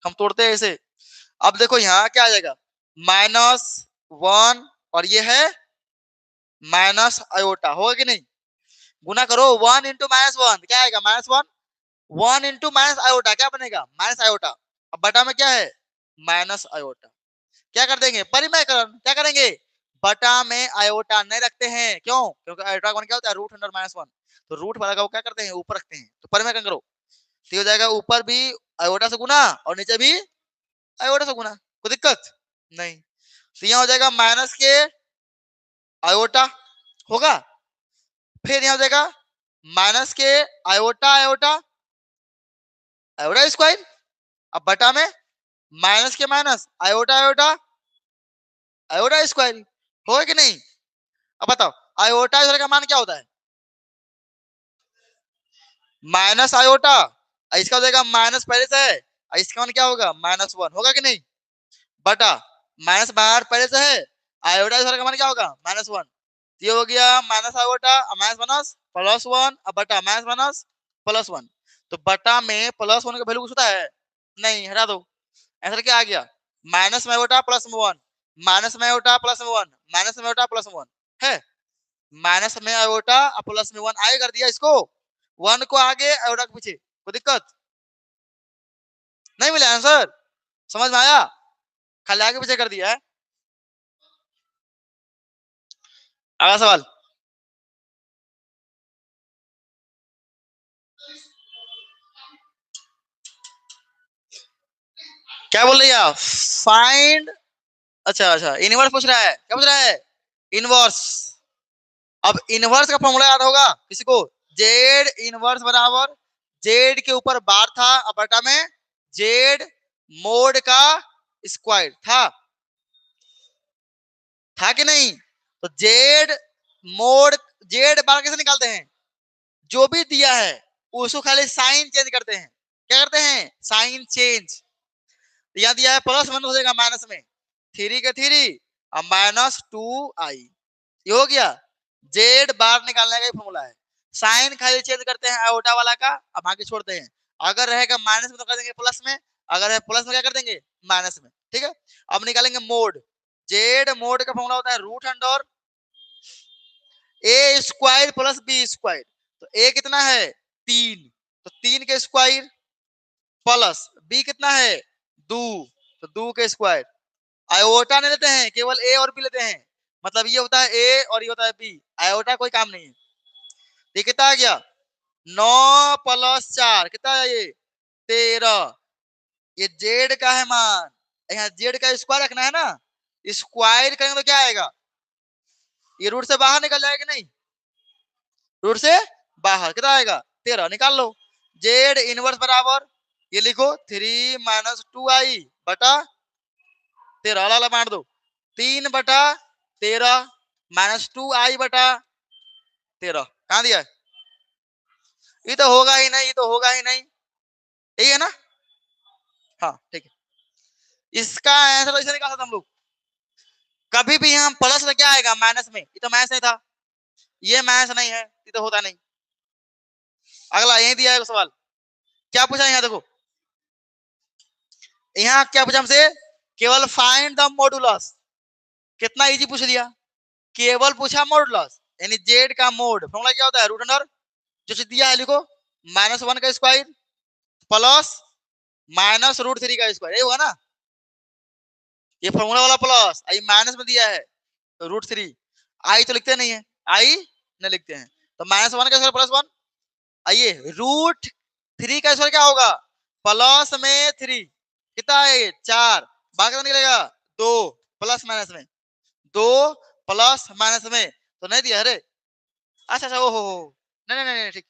A: हम तोड़ते हैं ऐसे। अब देखो यहाँ क्या आ जाएगा? -1 और ये है माइनस आयोटा, होगा कि नहीं? गुना करो 1 इंटू -1 क्या आएगा? -1, 1 इंटू माइनस आयोटा क्या बनेगा? Minus iota. अब बटा में क्या है? Minus iota. क्या कर देंगे? परिमेयकरण। क्या करेंगे? बटा में आयोटा नहीं रखते हैं, क्यों? क्योंकि आयोटा का क्या होता है? √100-1। तो रूट वाला का क्या करते हैं? ऊपर रखते हैं। तो परिमेयकरण करो, तो हो जाएगा ऊपर भी आयोटा से गुना और नीचे भी आयोटा से गुना। कोई दिक्कत नहीं। तो यहाँ हो जाएगा माइनस के आयोटा होगा, फिर यहाँ हो जाएगा माइनस के आयोटा आयोटा, आयोटा स्क्वायर। अब बटा में माइनस के minus iota iota, iota square. होगा कि नहीं? अब बताओ आयोटा स्क्वायर का मान क्या होता है? माइनस आयोटा, इसका हो जाएगा माइनस पहले से है, इसका मान क्या होगा? -1 होगा कि नहीं? बटा माइनस बाहर पहले से है, आयोटा स्क्वायर का मान क्या होगा? -1। ये हो गया माइनस आयोटा माइनस माइनस +1, अब बटा माइनस माइनस +1। तो बटा में +1 का वैल्यू कुछ होता है? नहीं, हटा दो। आंसर क्या आ गया? माइनस में आयोटा प्लस में 1, माइनस में आयोटा प्लस में 1, माइनस में आयोटा प्लस में 1 है। माइनस में आयोटा प्लस में 1 आगे कर दिया इसको, 1 को आगे आयोटा के पीछे। कोई दिक्कत नहीं? मिला आंसर? समझ में आया? खाली आगे पीछे कर दिया है। अगला सवाल क्या बोल रही है? फाइंड, अच्छा अच्छा इनवर्स पूछ रहा है। क्या पूछ रहा है? इनवर्स। अब इनवर्स का फॉर्मूला याद होगा किसी को? जेड इनवर्स बराबर जेड के ऊपर बार था, अब बटा में जेड मोड का स्क्वायर था। था कि नहीं? तो जेड मोड जेड बार कैसे निकालते हैं? जो भी दिया है उसको खाली साइन चेंज करते हैं। क्या करते हैं? Sign change. यहाँ दिया है प्लस वन हो जाएगा माइनस में, 3 के 3 और माइनस 2i। ये हो गया जेड बार निकालने का फॉर्मूला है। साइन खाली चेंज करते हैं आयोटा वाला का, अब बाकी छोड़ते हैं। अगर रहेगा माइनस में तो कर देंगे प्लस में, अगर है प्लस में क्या कर देंगे? माइनस में। ठीक है, अब निकालेंगे मोड। जेड मोड का फॉर्मूला होता है root under A square plus B square. तो ए कितना है? 3, तो 3 के स्क्वायर प्लस बी कितना है? 2, तो 2 के स्क्वायर। आयोटा नहीं लेते हैं, केवल ए और बी लेते हैं। मतलब ये होता है ए और ये होता है बी, आयोटा कोई काम नहीं है। ये कितना आ गया? 9 प्लस 4 कितना है? ये 13। ये जेड का है मान, यहाँ जेड का स्क्वायर रखना है ना, स्क्वायर करेंगे तो क्या आएगा? ये रूट से बाहर निकल जाएगा नहीं? रूट से बाहर कितना आएगा? 13 निकाल लो। जेड इनवर्स बराबर ये लिखो 3 माइनस 2i बटा 13, अलग बांट दो। 3 बटा 13 माइनस 2i बटा 13 कहां दिया है? ये तो होगा ही नहीं, ये तो होगा ही नहीं, यही है ना? हाँ ठीक है, इसका आंसर तो इसे निकाल सकते हम लोग। कभी भी हम प्लस में क्या आएगा? माइनस में। ये तो माइनस नहीं था, ये माइनस नहीं है, ये तो होता नहीं। अगला यही दिया है सवाल, क्या पूछा यहाँ देखो, यहाँ क्या पूछा हमसे? केवल फाइंड द मॉडुलस। कितना इजी पूछ लिया, केवल पूछा मॉडुलस, यानी जेड का मोड। फॉर्मूला क्या होता है? रूट अंडर जो चीज दिया है लिखो, -1 का स्क्वायर प्लस माइनस रूट 3 का स्क्वायर, ये होगा ना? ये फॉर्मूला वाला प्लस, आई माइनस में दिया है तो रूट 3। आई तो लिखते नहीं है, आई नहीं लिखते हैं, तो -1 का स्क्वायर प्लस 1। आइए रूट 3 का स्क्वायर क्या होगा? प्लस में 3 कितना है? 4, बाकी कितना निकलेगा? 2 प्लस माइनस में 2 प्लस माइनस में तो नहीं दिया। अरे अच्छा अच्छा, ओ हो, नहीं नहीं नहीं ठीक,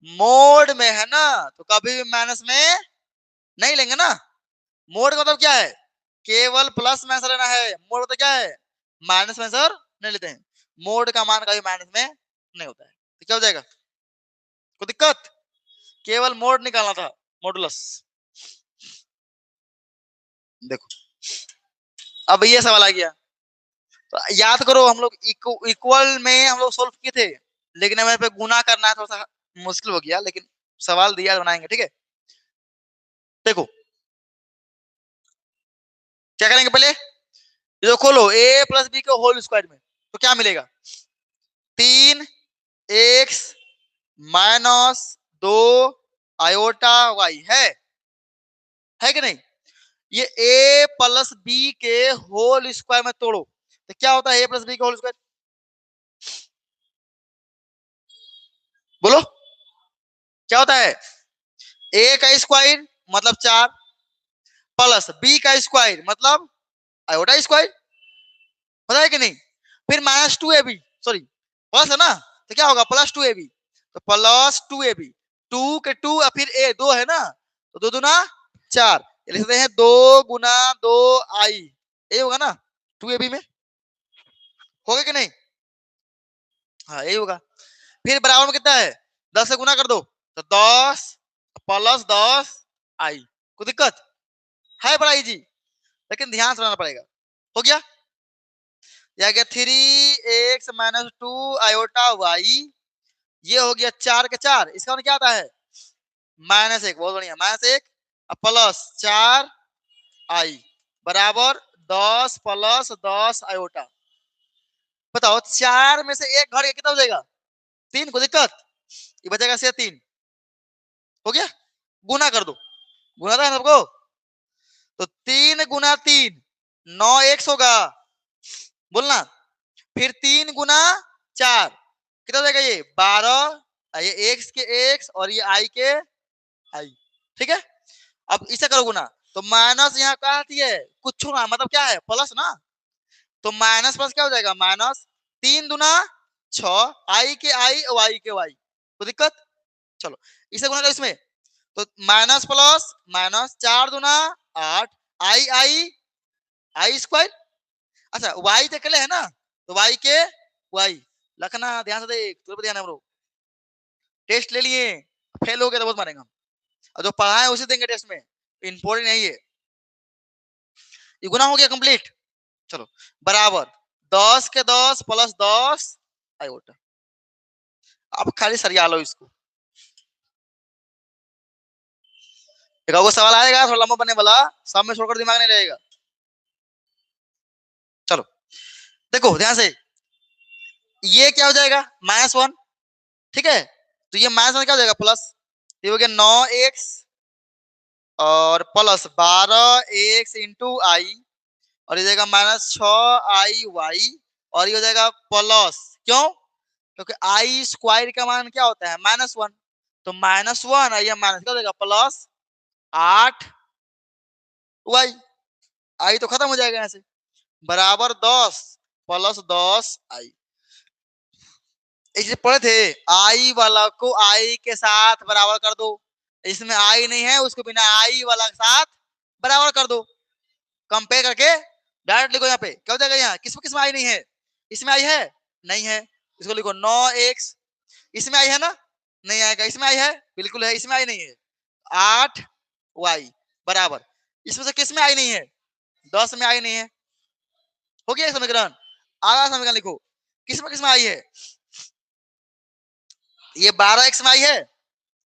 A: मोड में है ना तो कभी भी माइनस में नहीं लेंगे ना। मोड का मतलब क्या है? केवल प्लस में आंसर लेना है। मोड मतलब क्या है? माइनस में आंसर नहीं लेते हैं। मोड का मान कभी माइनस में नहीं होता है, तो क्या हो जाएगा? कोई दिक्कत? केवल मोड निकालना था, मॉडुलस। देखो अब ये सवाल आ गया, तो याद करो हम लोग इक्वल में हम लोग सोल्व किए थे, लेकिन हमें पे गुना करना है, थोड़ा सा मुश्किल हो गया, लेकिन सवाल दिया बनाएंगे। ठीक है, देखो क्या करेंगे पहले, ये जो खोलो a प्लस बी के होल स्क्वायर में, तो क्या मिलेगा? 3x माइनस 2 आयोटा y है कि नहीं? ये a प्लस बी के होल स्क्वायर में तोड़ो तो क्या होता है? a प्लस बी के होल स्क्वायर, बोलो क्या होता है? a का स्क्वायर मतलब 4 प्लस b का स्क्वायर मतलब आयोटा स्क्वायर, पता है कि नहीं? फिर -2ab, सॉरी प्लस है ना, तो क्या होगा? +2ab, तो +2ab, 2 के 2 और फिर a 2 है ना, तो 2 दूना 4, लिख सकते हैं 2 गुना 2i, ये होगा ना 2ab में, होगा कि नहीं? हाँ यही होगा। फिर बराबर में कितना है? 10 से गुना कर दो तो 10 प्लस 10 आई। कोई दिक्कत है? बड़ा इजी, लेकिन ध्यान से रहना पड़ेगा। हो गया, यह गया 3x माइनस 2 आयोटा वाई, ये हो गया 4 के 4, इसका मतलब क्या आता है? -1, बहुत बढ़िया, -1 प्लस 4 आई बराबर 10 प्लस 10 आयोटा। बताओ 4 में से एक घट के कितना हो जाएगा? 3, को दिक्कत? ये बचेगा से 3, हो गया, गुना कर दो, गुना था सबको, तो 3 गुना 3 9 एक्स होगा, बोलना। फिर 3 गुना 4 कितना हो जाएगा? ये 12, ये एक्स के एक्स और ये आई के आई। ठीक है, अब इसे करो गुना, तो माइनस यहाँ क्या आती है? कुछ ना, मतलब क्या है? प्लस ना, तो माइनस प्लस क्या हो जाएगा? माइनस 3 दुना 6, आई के आई वाई के वाई, तो दिक्कत? चलो इसे गुना करो इसमें, तो माइनस प्लस माइनस 4 दुना 8 आई आई आई स्क्वायर, अच्छा y तो अकेले है ना, तो y के y लखना, ध्यान से देख, तुझे ध्यान है ब्रो। टेस्ट ले लिए, फेल हो गया तो बहुत मारेंगे हम, और जो पढ़ा है उसे देंगे टेस्ट में, इंपॉर्टेंट नहीं है। ये गुना हो गया कंप्लीट। चलो बराबर 10 के 10 प्लस 10 आयोटा। अब खाली सरिया लो इसको। एक और सवाल आएगा थोड़ा लंबा बनने वाला, सब में छोड़कर दिमाग नहीं रहेगा। चलो देखो ध्यान से, ये क्या हो जाएगा -1, ठीक है, तो ये -1 क्या हो जाएगा प्लस, ये हो गया 9x और प्लस 12x इंटू आई, और ये जाएगा -6i y, और ये हो जाएगा प्लस, क्यों, क्योंकि आई स्क्वायर का मान क्या होता है -1, तो -1 और ये माइनस क्या हो जाएगा प्लस 8y, आई तो खत्म हो जाएगा यहाँ से, बराबर 10 प्लस 10i। इसे पढ़े थे, आई वाला को आई के साथ बराबर कर दो, इसमें आई नहीं है उसको बिना आई वाला के साथ बराबर कर दो, कंपेयर करके डायरेक्ट लिखो। यहाँ पे क्या हो जाएगा, यहाँ किसमें आई नहीं है, इसमें आई है नहीं है, इसको लिखो 9x, इसमें आई है ना, नहीं आएगा, इसमें आई है बिल्कुल है, इसमें आई नहीं है 8y बराबर, इसमें से किसमें आई नहीं है 10 में आई नहीं है, हो गया समीकरण। आगा समीकरण लिखो, किसमें आई है, ये 12x में आई है,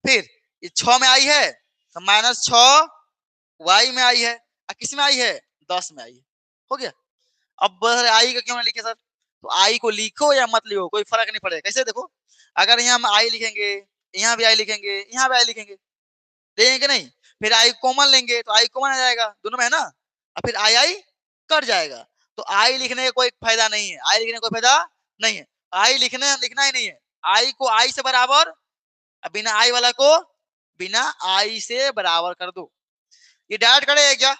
A: फिर ये 6 में आई है तो -6y में आई है, और किस में आई है 10 में आई है, हो गया। अब आई का क्यों नहीं लिखे सर, तो आई को लिखो या मत लिखो कोई फर्क नहीं पड़ेगा। कैसे देखो, अगर यहाँ हम आई लिखेंगे, यहाँ भी आई लिखेंगे, यहाँ भी आई लिखेंगे, देंगे नहीं, फिर आई कॉमन लेंगे तो आई कॉमन आ जाएगा दोनों में है ना, और फिर आई आई कट जाएगा, तो आई लिखने का कोई फायदा नहीं है, आई लिखने का कोई फायदा नहीं है, आई लिखना ही नहीं है, आई को आई से बराबर, बिना आई वाला को बिना आई से बराबर कर दो। ये डायरेक्ट कटेगा क्या,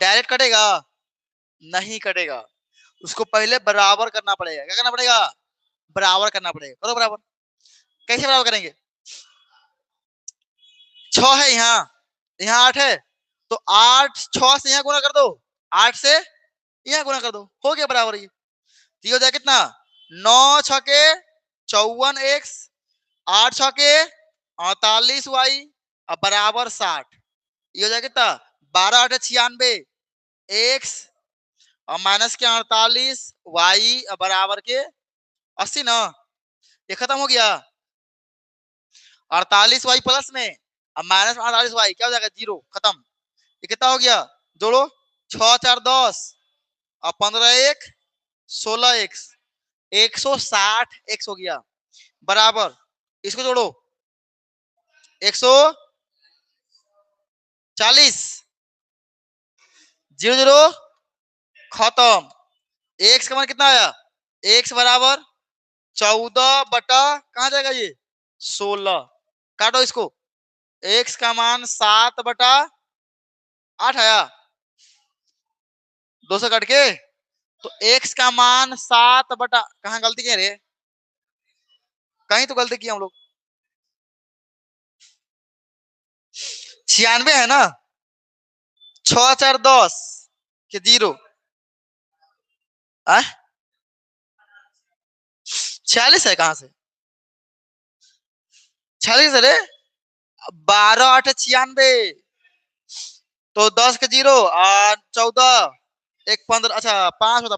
A: डायरेक्ट कटेगा नहीं कटेगा, उसको पहले बराबर करना पड़ेगा। क्या करना पड़ेगा, बराबर करना पड़ेगा, करो बराबर। कैसे बराबर करेंगे, 6 है यहाँ, यहाँ 8 है, तो 8 6 से यहाँ गुना कर दो, 8 से यहाँ गुना कर दो, हो गया बराबर। ये हो जाए कितना, 9 6 के 54x, 8 6 के 48y और बराबर 60, ये हो जाए कितना 12 8 96 x और माइनस के 48 y बराबर के 80 ना, ये खत्म हो गया। 48y प्लस में अब माइनस 48y क्या हो जाएगा 0, खत्म। ये कितना हो गया, जोड़ो 6 4 10 और 15 1 16x, 160x हो गया बराबर, इसको जोड़ो 140, 0 0 खत्म। x का मान कितना आया, x बराबर 14 बटा कहां जाएगा ये 16, काटो इसको, x का मान 7 बटा 8 आया, 200 काट के, तो x का मान 7 बटा, कहां गलती किया रे, कहीं तो गलती किया हम लोग, 96 है ना, 6 4 10 के 0 46 है, कहां से 46 है रे, 12 8 96, तो 10 के 0 और 14 1 15, अच्छा 5 होता,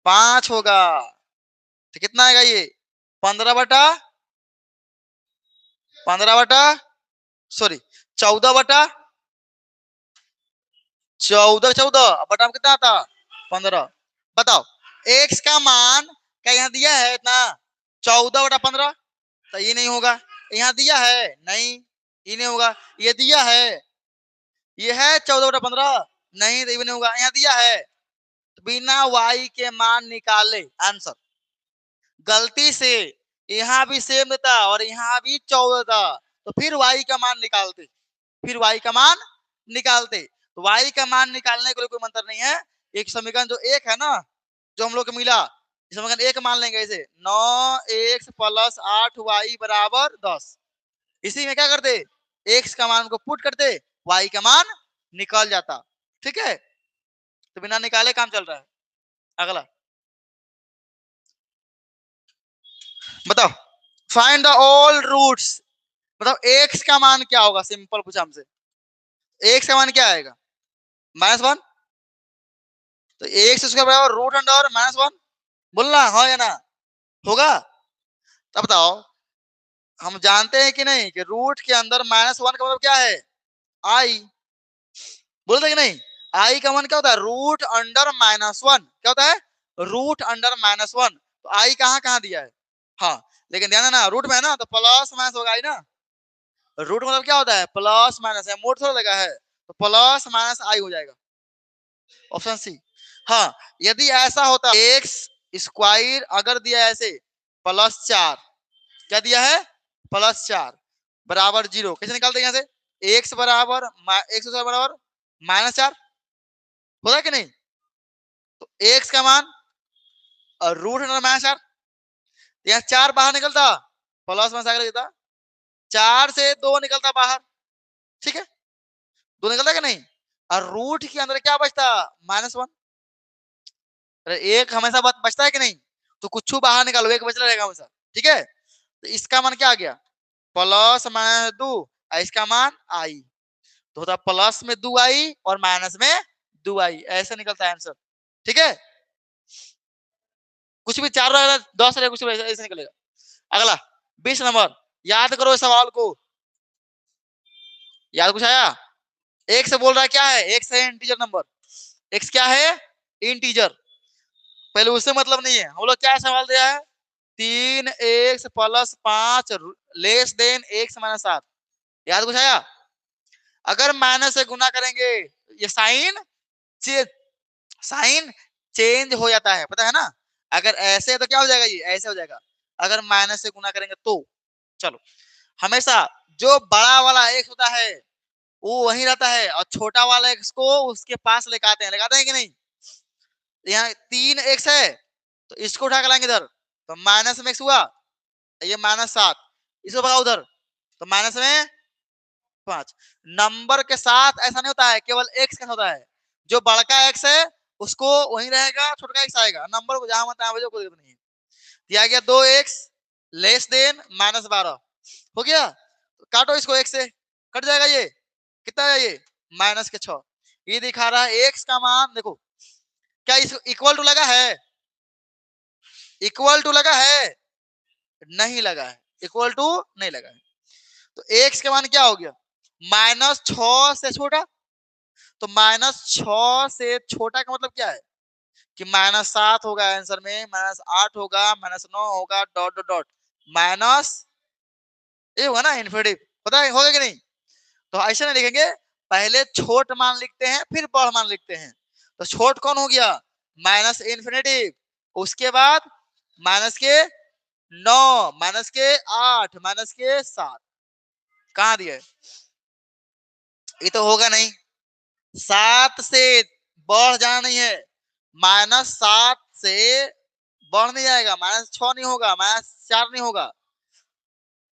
A: 5 होगा, तो कितना आएगा ये 15 बटा 14 बटा 14 बटा कितना आता 15, बताओ x का मान क्या यहाँ दिया है इतना 14 बटा 15, तो ये नहीं होगा, यहाँ दिया है नहीं, ये नहीं होगा, ये दिया है, ये है 14 बटा 15, नहीं तो ये भी नहीं होगा, यहाँ दिया है, तो बिना y के मान निकाले आंसर, गलती से यहाँ भी सेम देता और यहाँ भी 14 था, तो फिर y का मान निकालते, फिर y का मान निकालते, तो y का मान निकालने के लिए कोई मंत्र नहीं है, एक समीकरण जो एक है ना, जो हम लोग को मिला, समीकरण एक मान लेंगे ऐसे 9x प्लस 8y बराबर 10, इसी में क्या करते x का मान को पुट करते, y का मान निकल जाता, ठीक है। तो बिना निकाले काम चल रहा है। अगला बताओ, फाइंड द ऑल रूट्स, मतलब एक्स का मान क्या होगा, सिंपल पूछा हमसे, एक्स का मान क्या आएगा, -1। तो एक्स स्क्वायर बराबर रूट अंडर -1, बोलना हाँ या ना, होगा। तब बताओ, हम जानते हैं कि नहीं कि रूट के अंदर -1 का मतलब क्या है, आई, बोलते कि नहीं, आई का मान क्या होता है, रूट अंडर -1, क्या होता है, रूट अंडर -1। तो आई कहाँ कहाँ दिया है, हाँ, लेकिन ध्यान देना रूट में है ना, तो प्लस माइनस होगा आई ना, रूट मतलब क्या होता है, प्लस माइनस है, मोड थोड़ा लगा है, तो प्लस माइनस आई हो जाएगा, ऑप्शन सी। हाँ, यदि ऐसा होता एक्स स्क्वायर अगर दिया ऐसे +4, क्या दिया है, +4 बराबर 0, कैसे निकालते हैं यहाँ से, एक्स बराबर एक्स स्क्वायर बराबर -4, होता है कि नहीं, तो एक्स का मान और रूट अंडर -4, यहाँ 4 बाहर निकलता, प्लस में आगे लगता, 4 से 2 निकलता बाहर, ठीक है, 2 निकलता कि नहीं, और रूट के अंदर क्या बचता, -1, अरे एक हमेशा बचता है कि नहीं, तो कुछ बाहर निकालो, एक बचता रहेगा हमेशा, ठीक है, तो इसका मान क्या आ गया, +-2, इसका मान आई, तो होता प्लस में 2 आई और माइनस में 2 आई, ऐसे निकलता है आंसर, ठीक है, कुछ भी 4 रहेगा 10 रहेगा, कुछ भी ऐसे निकलेगा। अगला 20 नंबर, याद करो इस सवाल को, याद कुछ आया, एक से बोल रहा है क्या है, एक्स है इंटीजर नंबर, एक्स क्या है, इंटीजर, पहले उससे मतलब नहीं है, हम लोग क्या सवाल दिया है, 3x+5 लेस देन x-7, याद कुछ आया, अगर माइनस से गुना करेंगे ये साइन चेंज हो जाता है, पता है ना, अगर ऐसे तो क्या हो जाएगा, ये ऐसे हो जाएगा, अगर माइनस से गुना करेंगे तो, चलो, हमेशा जो बड़ा वाला एक्स होता है वो वहीं रहता है, और छोटा वाला एक्स को उसके पास लगाते हैं कि नहीं, यहाँ 3x है, तो इसको उठा के लाएंगे इधर, तो माइनस में x हुआ, ये -7, इसको भगा उधर, तो माइनस में 5, नंबर के साथ ऐसा नहीं होता है, केवल x का होता है, जो बड़का x है उसको वहीं रहेगा, छोटा x आएगा, नंबर को जहां मत भेजो, कोई दिक्कत नहीं है, दिया गया 2x लेस देन -12, हो गया, तो काटो इसको, x से कट जाएगा, ये कितना है, ये -6, ये दिखा रहा है x का मान, देखो क्या इसको इक्वल टू लगा है, इक्वल टू लगा है, नहीं लगा है, इक्वल टू नहीं लगा है, तो x के मान क्या हो गया, -6 से छोटा, तो -6 से छोटा का मतलब क्या है कि -7 होगा आंसर में, -8 होगा, -9 होगा, डॉट डॉट डॉट माइनस, ये होगा ना इन्फिनिटिव, पता है होगा कि नहीं, तो ऐसे नहीं लिखेंगे, पहले छोट मान लिखते हैं फिर बड़ मान लिखते हैं, तो छोट कौन हो गया, -इन्फिनिटिव, उसके बाद -9, -8, -7, कहाँ दिया है, ये तो होगा नहीं, 7 से बढ़ जाना नहीं है, -7 से बढ़ नहीं जाएगा, -6 नहीं होगा, -4 नहीं होगा,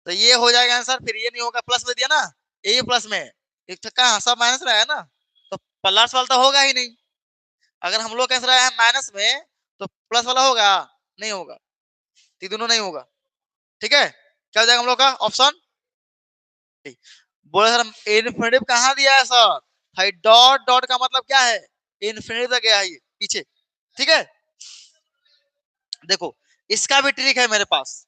A: तो ये हो जाएगा आंसर, फिर ये नहीं होगा, प्लस में दिया ना, ये प्लस में, एक तो कहाँ सब माइनस रहा है ना, तो प्लस वाला तो होगा ही नहीं, अगर हम लोग कैसे रहे हैं माइनस में, तो प्लस वाला होगा, नहीं होगा, तो दोनों नहीं होगा, ठीक है, क्या हो जाएगा हम लोग का ऑप्शन, बोले सर इन्फिनिटिव कहाँ दिया है सर, भाई डॉट डॉट का मतलब क्या है, इन्फिनिटिव तक गया है ये पीछे, ठीक है, देखो इसका भी ट्रिक है मेरे पास,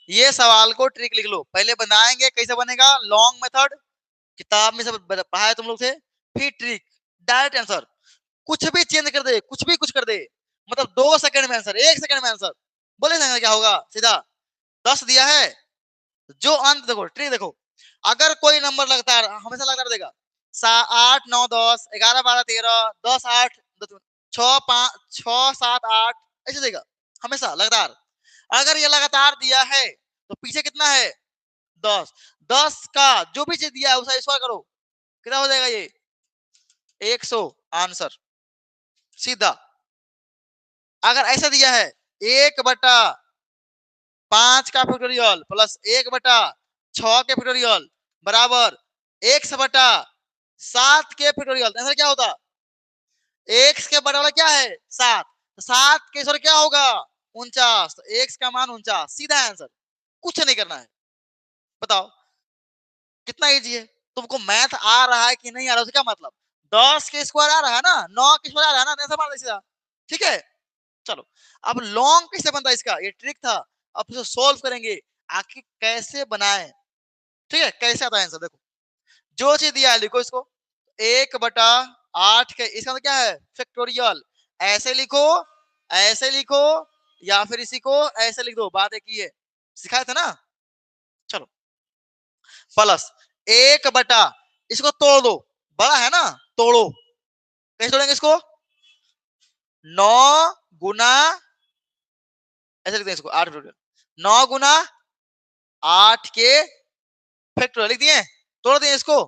A: ये सवाल को ट्रिक लिख लो, पहले बनाएंगे कैसे बनेगा, लॉन्ग मेथड किताब में सब पढ़ाए तुम लोग थे, फिर ट्रिक, डायरेक्ट आंसर, कुछ भी चेंज कर दे, कुछ भी कुछ कर दे, मतलब 2 सेकंड में आंसर, 1 सेकंड में आंसर, बोले ना क्या होगा, सीधा 10 दिया है, जो अंत देखो, ट्रिक देखो, अगर कोई नंबर लगातार हमेशा लगातार देगा, 8 9 10 11 12 13 10 8 6 5 6 7 8 ऐसे देगा, हमेशा लगातार, अगर ये लगातार दिया है तो पीछे कितना है 10, 10 का जो भी चीज दिया है उसे स्क्वायर करो, कितना हो जाएगा ये 100, आंसर सीधा, अगर ऐसा दिया है 1/5 का फैक्टोरियल प्लस 1/6 के फैक्टोरियल बराबर 1/7 के फैक्टोरियल, आंसर क्या होता x के बराबर क्या है 7, तो 7 के सर क्या होगा 49, तो x का मान 49, सीधा आंसर, कुछ नहीं करना है। बताओ कितना इजी है। तुमको मैथ आ रहा है कि नहीं आ रहा है उसका क्या मतलब, 10 के स्क्वायर आ रहा है ना, 9 के स्क्वायर आ रहा है ना, ऐसा मान सीधा। ठीक है चलो, अब लॉन्ग कैसे बनता है इसका, ये ट्रिक था। अब इसे सोल्व करेंगे आखिर कैसे बनाए। ठीक है कैसे आता है आंसर, देखो जो चीज दिया है लिखो इसको, 1/8 के, इसका मतलब क्या है फैक्टोरियल, ऐसे लिखो, ऐसे लिखो, या फिर इसी को ऐसे लिख दो, बात एक ही है, सिखाया था ना। चलो प्लस 1/, इसको तोड़ दो, बड़ा है ना, तोड़ो, कैसे तोड़ेंगे इसको, 9 गुना, ऐसे लिखते हैं इसको 8 फैक्टोरियल, 9 गुना 8 के फैक्टोरियल लिख दिए, तोड़ दिए इसको,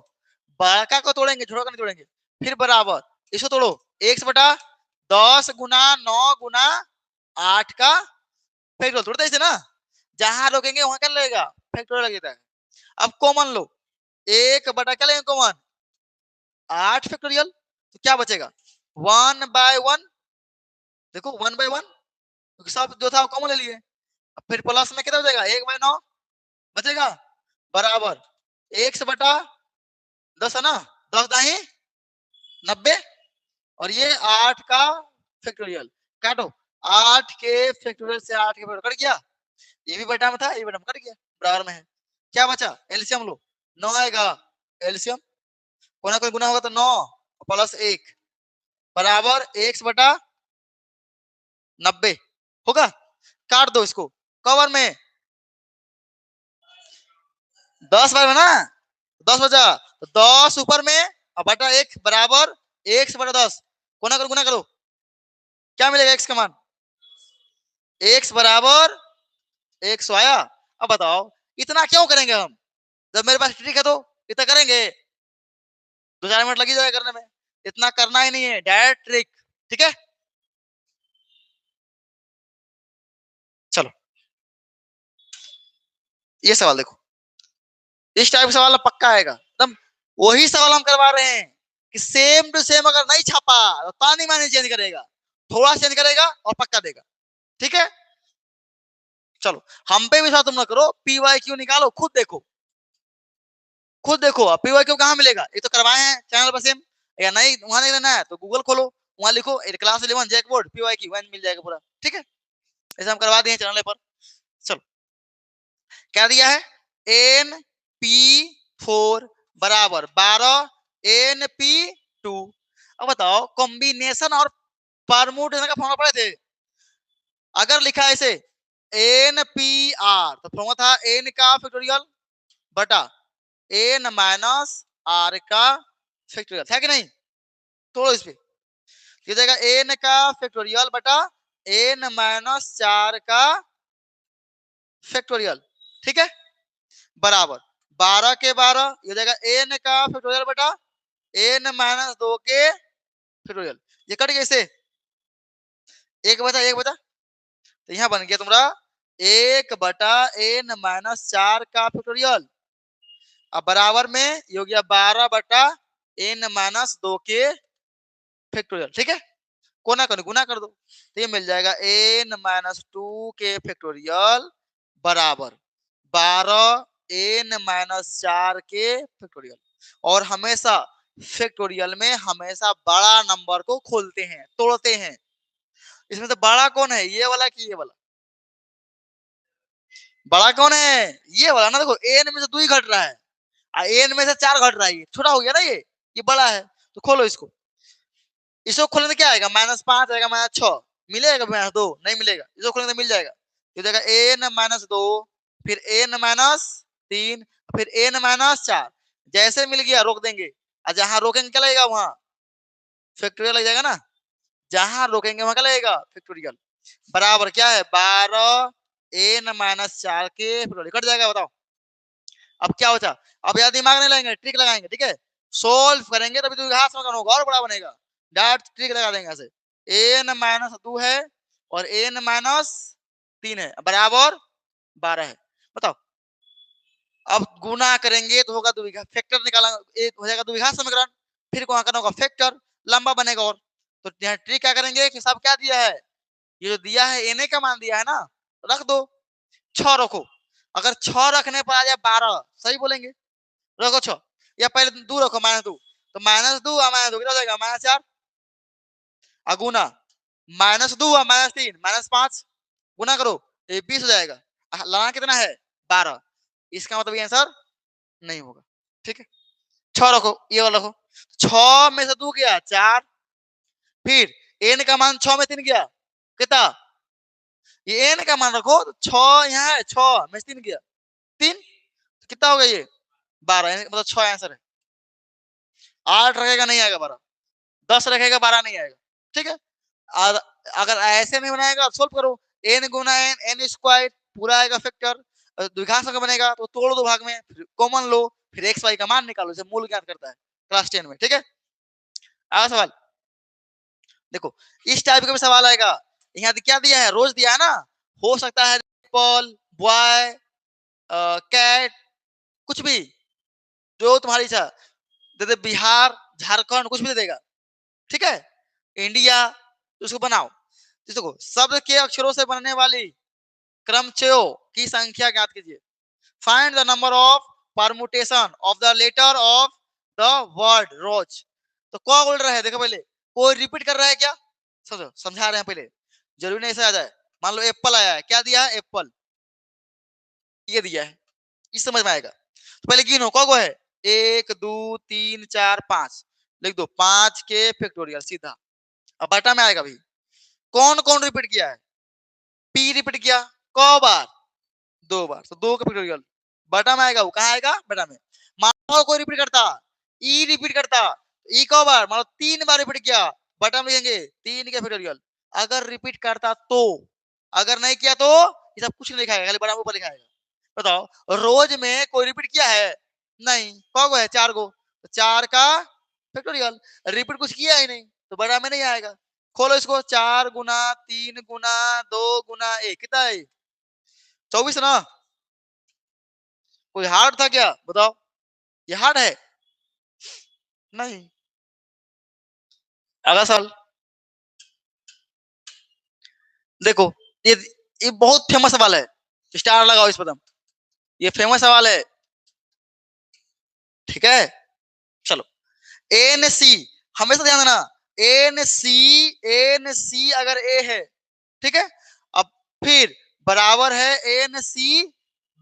A: बड़का को तोड़ेंगे, छोटा को नहीं तोड़ेंगे, फिर बराबर इसको तोड़ो, 1/10 गुना 9 गुना 8 का फैक्टोरियल, तोड़ते इसे ना, जहां रोकेंगे वहां क्या लगेगा फैक्टोरियल लग जाता है। अब कॉमन लो, 1/, क्या लेंगे कॉमन 8 फैक्टोरियल, तो क्या बचेगा 1/1, देखो 1/1, सब जो था कॉमन ले लिए, अब फिर प्लस में कितना बचेगा 1/9 बचेगा, बराबर 1/10 है ना, 10 दाही 90, और ये 8 का फैक्टोरियल, काटो, 8 के फैक्टोरियल से 8 के फैक्टोरियल कट गया, ये भी बटा में था, ये भी बटा में कट गया, बराबर में है, क्या बचा एलसीएम लो, 9 आएगा, एलसीएम कोई ना कोई गुना होगा तो 9 प्लस 1 बराबर 1/90 होगा, काट दो इसको, कवर में 10 बार है ना, 10 बचा, तो 10 ऊपर में और बटा 1 बराबर 1/10, कोना करो, गुना करो, क्या मिलेगा x का मान, x बराबर 100 आया। अब बताओ इतना क्यों करेंगे हम, जब मेरे पास ट्रिक है तो इतना करेंगे, 2-4 मिनट लगी जाएगा करने में, इतना करना ही नहीं है, डायरेक्ट ट्रिक। ठीक है चलो ये सवाल देखो, इस टाइप सवाल पक्का आएगा एकदम, वही सवाल हम करवा रहे हैं कि सेम टू सेम अगर नहीं छापा तो तानी मानी चेंज करेगा, थोड़ा चेंज करेगा और पक्का देगा। ठीक है चलो, हम पे विश्वास तुम ना करो, PYQ निकालो, खुद देखो, खुद देखो, PYQ कहाँ मिलेगा, ये तो करवाए हैं चैनल पर सेम, या नहीं वहां नहीं लेना है तो गूगल खोलो, वहां लिखो क्लास 11 जैकबोर्ड PYQ वहां मिल जाएगा पूरा। ठीक है ऐसे हम करवा दिए चैनल पर। चलो क्या दिया है, NP4 बराबर 12 NP2। अब बताओ कॉम्बिनेशन और परमुटेशन का फॉर्मूला पढ़े थे, अगर लिखा है इसे NPR तो फॉर्मूला था N का फैक्टोरियल बटा N माइनस R का फैक्टोरियल, था कि नहीं, तोड़ो इस पे, ये जाएगा N का फैक्टोरियल बटा N माइनस 4 का फैक्टोरियल। ठीक है बराबर 12 के 12, ये जाएगा N का फैक्टोरियल बटा N माइनस 2 के फैक्टोरियल, ये कट गया इसे, एक बचा, एक बचा, तो यहाँ बन गया तुम्हारा 1/N माइनस 4 का फैक्टोरियल, अब बराबर में ये हो गया 12/N माइनस 2 के फैक्टोरियल। ठीक है कोना कर गुना कर दो, तो ये मिल जाएगा N माइनस 2 के फैक्टोरियल बराबर 12 N माइनस 4 के फैक्टोरियल, और हमेशा फैक्टोरियल में हमेशा बड़ा नंबर को खोलते हैं, तोड़ते हैं, इसमें तो बड़ा कौन है, ये वाला कि ये वाला, बड़ा कौन है ये वाला ना, देखो N में से 2 ही घट रहा है, N में से 4 घट रहा है, ये छोटा हो गया ना, ये बड़ा है, तो खोलो इसको, इसको खोलने में क्या आएगा -5 आएगा, -6 मिलेगा, -2 नहीं मिलेगा, इसको खोलने में मिल जाएगा, ये जाएगा N माइनस 2, फिर N माइनस 3, फिर N माइनस 4, जैसे मिल गया रोक देंगे, और जहां रोकेंगे क्या लगेगा वहां फैक्टोरियल लग जाएगा ना, जहां रोकेंगे वहां क्या लगेगा फैक्टोरियल, बराबर क्या है 12 N माइनस 4 के फैक्टोरियल, कट जाएगा बताओ, अब क्या बचा, अब यार दिमाग नहीं लगाएंगे, ट्रिक लगाएंगे। ठीक है सोल्व करेंगे तभी तो हाथ में होगा और बड़ा बनेगा, डायरेक्ट ट्रिक लगा देंगे ऐसे, N माइनस 2 है और N माइनस 3 है बराबर 12 है, बताओ, अब गुना करेंगे तो होगा द्विघात, फैक्टर निकाला एक हो जाएगा द्विघात समीकरण, फिर वहां करना होगा फैक्टर, लंबा बनेगा और तो यहाँ ट्रिक क्या करेंगे कि सब क्या दिया है, ये जो दिया है एन का मान दिया है ना, तो रख दो, 6 रखो। अगर 6 रखने पर आ जाए 12, सही बोलेंगे, रखो 6, या पहले 2 रखो, -2, तो -2 और -2 कितना हो जाएगा, -4 अगुना, -2 और -3 -5 गुना करो, ये 20 हो जाएगा। लाना कितना है, 12, इसका मतलब आंसर नहीं होगा। ठीक है, 6 रखो, ये वाला रखो, 6 में से 2 गया 4, फिर एन का मान 6 में 3 गया कितना, ये एन का मान रखो, तो 6 यहाँ है, 6 में 3 गया 3, कितना हो गया ये 12, मतलब 6 आंसर है। 8 रखेगा नहीं आएगा 12, 10 रखेगा 12 नहीं आएगा। ठीक है, अगर ऐसे नहीं बनाएगा सोल्व करो, एन गुना एन, एन स्क्वायर पूरा आएगा फैक्टर, द्विघात बनेगा तो तोड़ दो भाग में, फिर कॉमन लो, फिर एक्स वाई का मान निकालो, जैसे मूल ज्ञात करता है क्लास 10 में। ठीक है, आगे सवाल देखो, इस टाइप का भी सवाल आएगा। यहाँ क्या दिया है, रोज दिया है ना, हो सकता है पॉल, बॉय, कैट, कुछ भी जो तुम्हारी इच्छा दे दे, बिहार, झारखंड, कुछ भी दे देगा। ठीक है, इंडिया, उसको बनाओ। देखो, शब्द के अक्षरों से बनने वाली क्रमचयों की संख्या ज्ञात कीजिए। Find the number of permutation of the letter of the word rose. तो कौन बोल रहा है, देखो पहले कोई रिपीट कर रहा है क्या, समझो, समझा रहे हैं पहले, जरूरी नहीं ऐसा आ जाए। मान लो एप्पल आया है, क्या दिया है, एप्पल, ये दिया है, इस समझ में आएगा। तो पहले गिनो कौन है, 1 2 3 4 5, लिख दो 5 के फैक्टोरियल सीधा। अब बटा में आएगा भाई, कौन कौन रिपीट किया है, पी रिपीट किया, क बार, 2 बार, तो 2 का फैक्टोरियल बटा में आएगा, वो कहाँ आएगा, बटा में। मान लो कोई रिपीट करता, ई रिपीट करता, ई क बार, मान लो 3 बार रिपीट किया, बटा में लिखेंगे 3 के फैक्टोरियल। अगर रिपीट करता तो, अगर नहीं किया तो ये सब कुछ नहीं लिखाएगा, खाली बटा ऊपर लिखाएगा। बताओ, रोज में कोई रिपीट किया है, नहीं, कौ है, 4 गो, तो 4 का फैक्टोरियल, रिपीट कुछ किया ही नहीं, तो बड़ा में नहीं आएगा। खोलो इसको, 4 गुना 3 गुना 2 गुना 1, कितना है, 24 ना। कोई हार्ड था क्या, बताओ, ये हार्ड है नहीं। अगला सवाल देखो, ये बहुत फेमस सवाल है, स्टार लगाओ इस पर, ये फेमस सवाल है। ठीक है, चलो, एन सी, हमेशा ध्यान देना, एन सी अगर ए है, ठीक है, अब फिर बराबर है एन सी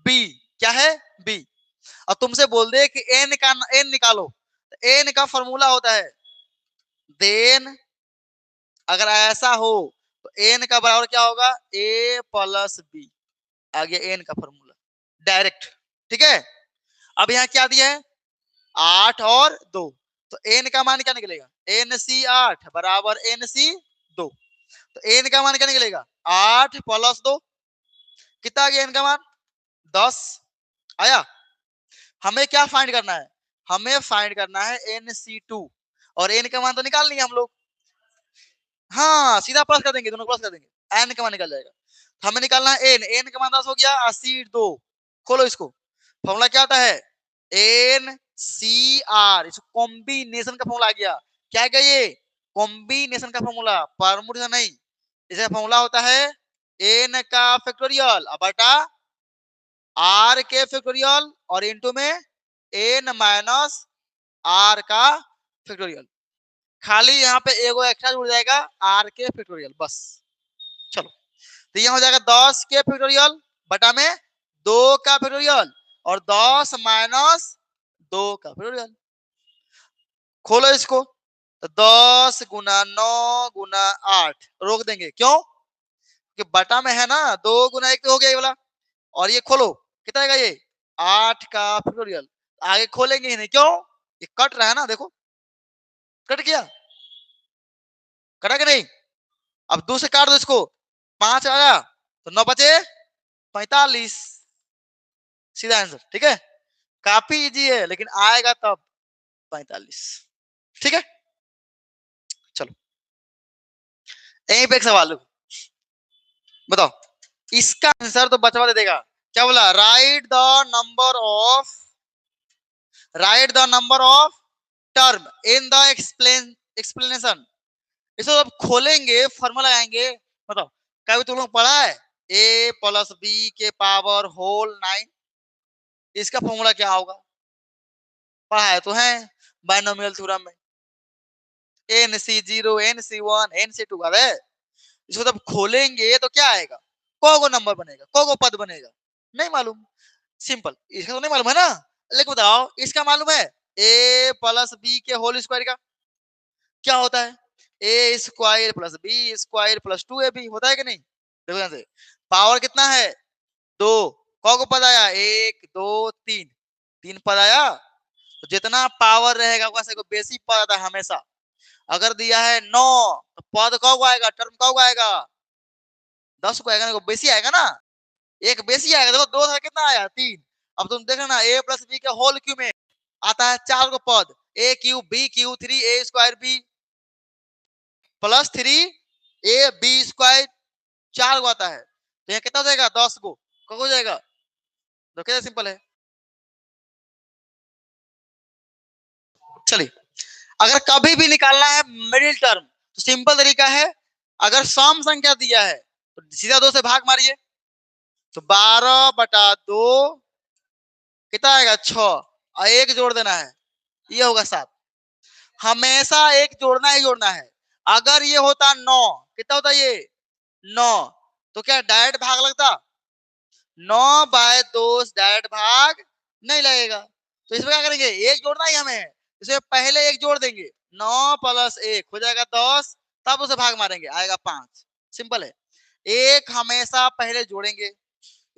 A: बी, क्या है, बी। अब तुमसे बोल दे कि एन का एन निकालो, तो एन का फॉर्मूला होता है, देन अगर ऐसा हो तो एन का बराबर क्या होगा, ए प्लस बी, आ गया एन का फॉर्मूला डायरेक्ट। ठीक है, अब यहाँ क्या दिया है, 8 और 2, तो एन का मान क्या निकलेगा, एन सी 8 बराबर एन सी 2, तो एन का मान क्या निकलेगा, 8 प्लस 2, कितना आ गया एन का मान, 10 आया। हमें क्या फाइंड करना है, हमें फाइंड करना है एन सी 2, और एन का मान तो निकाल लिया हम लोग, हाँ सीधा प्लस कर देंगे, दोनों प्लस कर देंगे, एन का मान निकल जाएगा। तो हमें निकालना है एन, एन का मान 10 हो गया, 82, खोलो इसको, फॉर्मूला क्या आता है, एन सी आर, इसको कॉम्बिनेशन का फॉर्मूला आ गया, क्या है ये, कॉम्बिनेशन का फॉर्मूला, परमुटेशन नहीं। इसका फॉर्मूला होता है एन का फैक्टोरियल बटा आर के फैक्टोरियल और इनटू में एन माइनस आर का फैक्टोरियल, खाली यहाँ पे एगो एक्स्ट्रा जुड़ जाएगा, आर के फैक्टोरियल बस। चलो, तो यहाँ हो जाएगा 10 के फैक्टोरियल बटा में 2 का फैक्टोरियल और 10 माइनस 2 का फैक्टोरियल। खोलो इसको, तो 10 गुना 9 गुना 8, रोक देंगे क्यों, कि बटा में है ना, 2 गुना 1 तो हो गया ये वाला, और ये खोलो कितना आएगा ये, 8 का फैक्टोरियल, आगे खोलेंगे ही नहीं, क्यों, ये कट रहा है ना, देखो कट गया, कटा कि नहीं। अब 2 से काट दो इसको, 5 आया, तो 9 बचे 45, सीधा आंसर। ठीक है, काफी इजी है, लेकिन आएगा तब 45। ठीक है, चलो यहीं पे एक सवाल बताओ, इसका आंसर तो बचवा दे देगा, क्या बोला, right the number of term in the explanation इसको जब खोलेंगे फॉर्मूला लगाएंगे, बताओ कभी तुम लोग पढ़ा है a प्लस बी के पावर होल 9, इसका फॉर्मूला क्या होगा? पढ़ा है तो है बायनोमियल थ्योरम में, nc0 nc1 nc2 है। इसको जब खोलेंगे तो क्या आएगा? को नंबर बनेगा, को पद बनेगा, नहीं मालूम, सिंपल, इसका तो नहीं मालूम है ना। लेकिन बताओ इसका मालूम है, a प्लस बी के होल स्क्वायर का क्या होता है? A square plus B square plus 2ab होता है कि नहीं? देखो यहाँ से पावर कितना है? 2, को पद आया? 1 2 3, 3 पद आया। तो जितना पावर रहेगा वैसे को बेसिक पद आता है हमेशा। अगर दिया है 9 तो पद को आएगा, टर्म को आएगा? 10 को आएगा ना, बेसी आएगा ना, एक बेसी आएगा। देखो 2 कितना आया? 3। अब तुम देखना ना a प्लस बी के होल क्यू में आता है 4 को पद, a cube b cube 3a square b plus 3ab square 4 को आता है। तो यहाँ कितना हो जाएगा? 10 को हो जाएगा। तो कितना सिंपल है। चलिए अगर कभी भी निकालना है मिडिल टर्म तो सिंपल तरीका है, अगर सम संख्या दिया है तो सीधा 2 से भाग मारिए, तो 12/2 कितना आएगा? 6 और 1 जोड़ देना है, ये होगा 7। हमेशा एक जोड़ना ही जोड़ना है। अगर ये होता 9, कितना होता ये? 9, तो क्या डायरेक्ट भाग लगता? 9/2 डायरेक्ट भाग नहीं लगेगा। तो इसमें क्या करेंगे? एक जोड़ना ही हमें, इसमें पहले एक जोड़ देंगे, 9 प्लस 1 हो जाएगा 10, तब उसे भाग मारेंगे, आएगा 5। सिंपल है। एक हमेशा पहले जोड़ेंगे,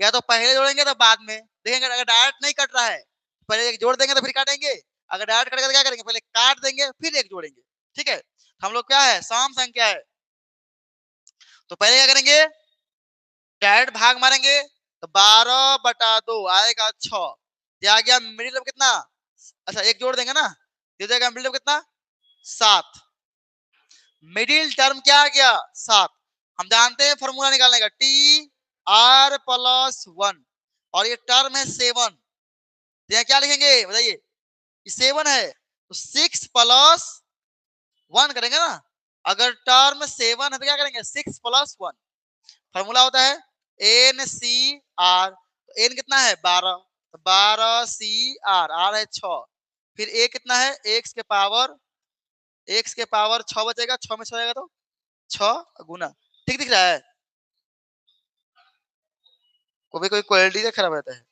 A: या तो पहले जोड़ेंगे तो बाद में देखेंगे। अगर डायरेक्ट नहीं कट रहा है पहले एक जोड़ देंगे तो फिर काटेंगे, अगर डायरेक्ट कटेगा तो क्या करेंगे? पहले काट देंगे फिर एक जोड़ेंगे। ठीक है, हम लोग क्या है, सम संख्या है, तो पहले क्या करेंगे? डायरेक्ट भाग मारेंगे, तो 12/2 आएगा 6, आ गया मिडिल में कितना? अच्छा एक जोड़ देंगे ना, दे देगा मिडिल में कितना? 7। मिडिल टर्म क्या आ गया? 7। हम जानते हैं फॉर्मूला निकालने का, टी आर प्लस 1, और ये टर्म है 7, तो यहाँ क्या लिखेंगे बताइए? ये 7 है तो 6 प्लस 1 करेंगे ना। अगर टर्म 7 है तो क्या करेंगे? 6 प्लस 1। फॉर्मूला होता है एन सी आर, एन कितना है? 12, तो 12 सी आर, आर है 6, फिर ए कितना है? एक्स के पावर 6 बचेगा, 6 में 6 जाएगा तो 6 गुना। ठीक दिख रहा है? कोई कोई क्वालिटी का खराब रहता है।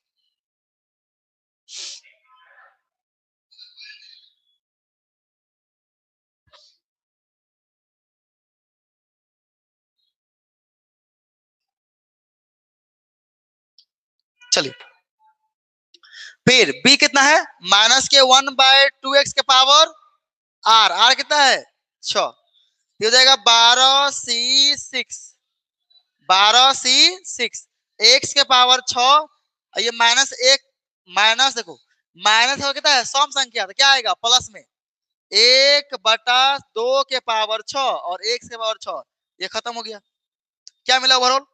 A: चलिए फिर b कितना है? माइनस के 1/2x के पावर आर, आर कितना है? 6, हो जाएगा 12c6 एक्स के पावर 6, ये माइनस 1, माइनस देखो माइनस हो कितना है? सम संख्या, तो क्या आएगा? प्लस में 1/2 के पावर 6 और x के पावर 6, ये खत्म हो गया। क्या मिला ओवरऑल?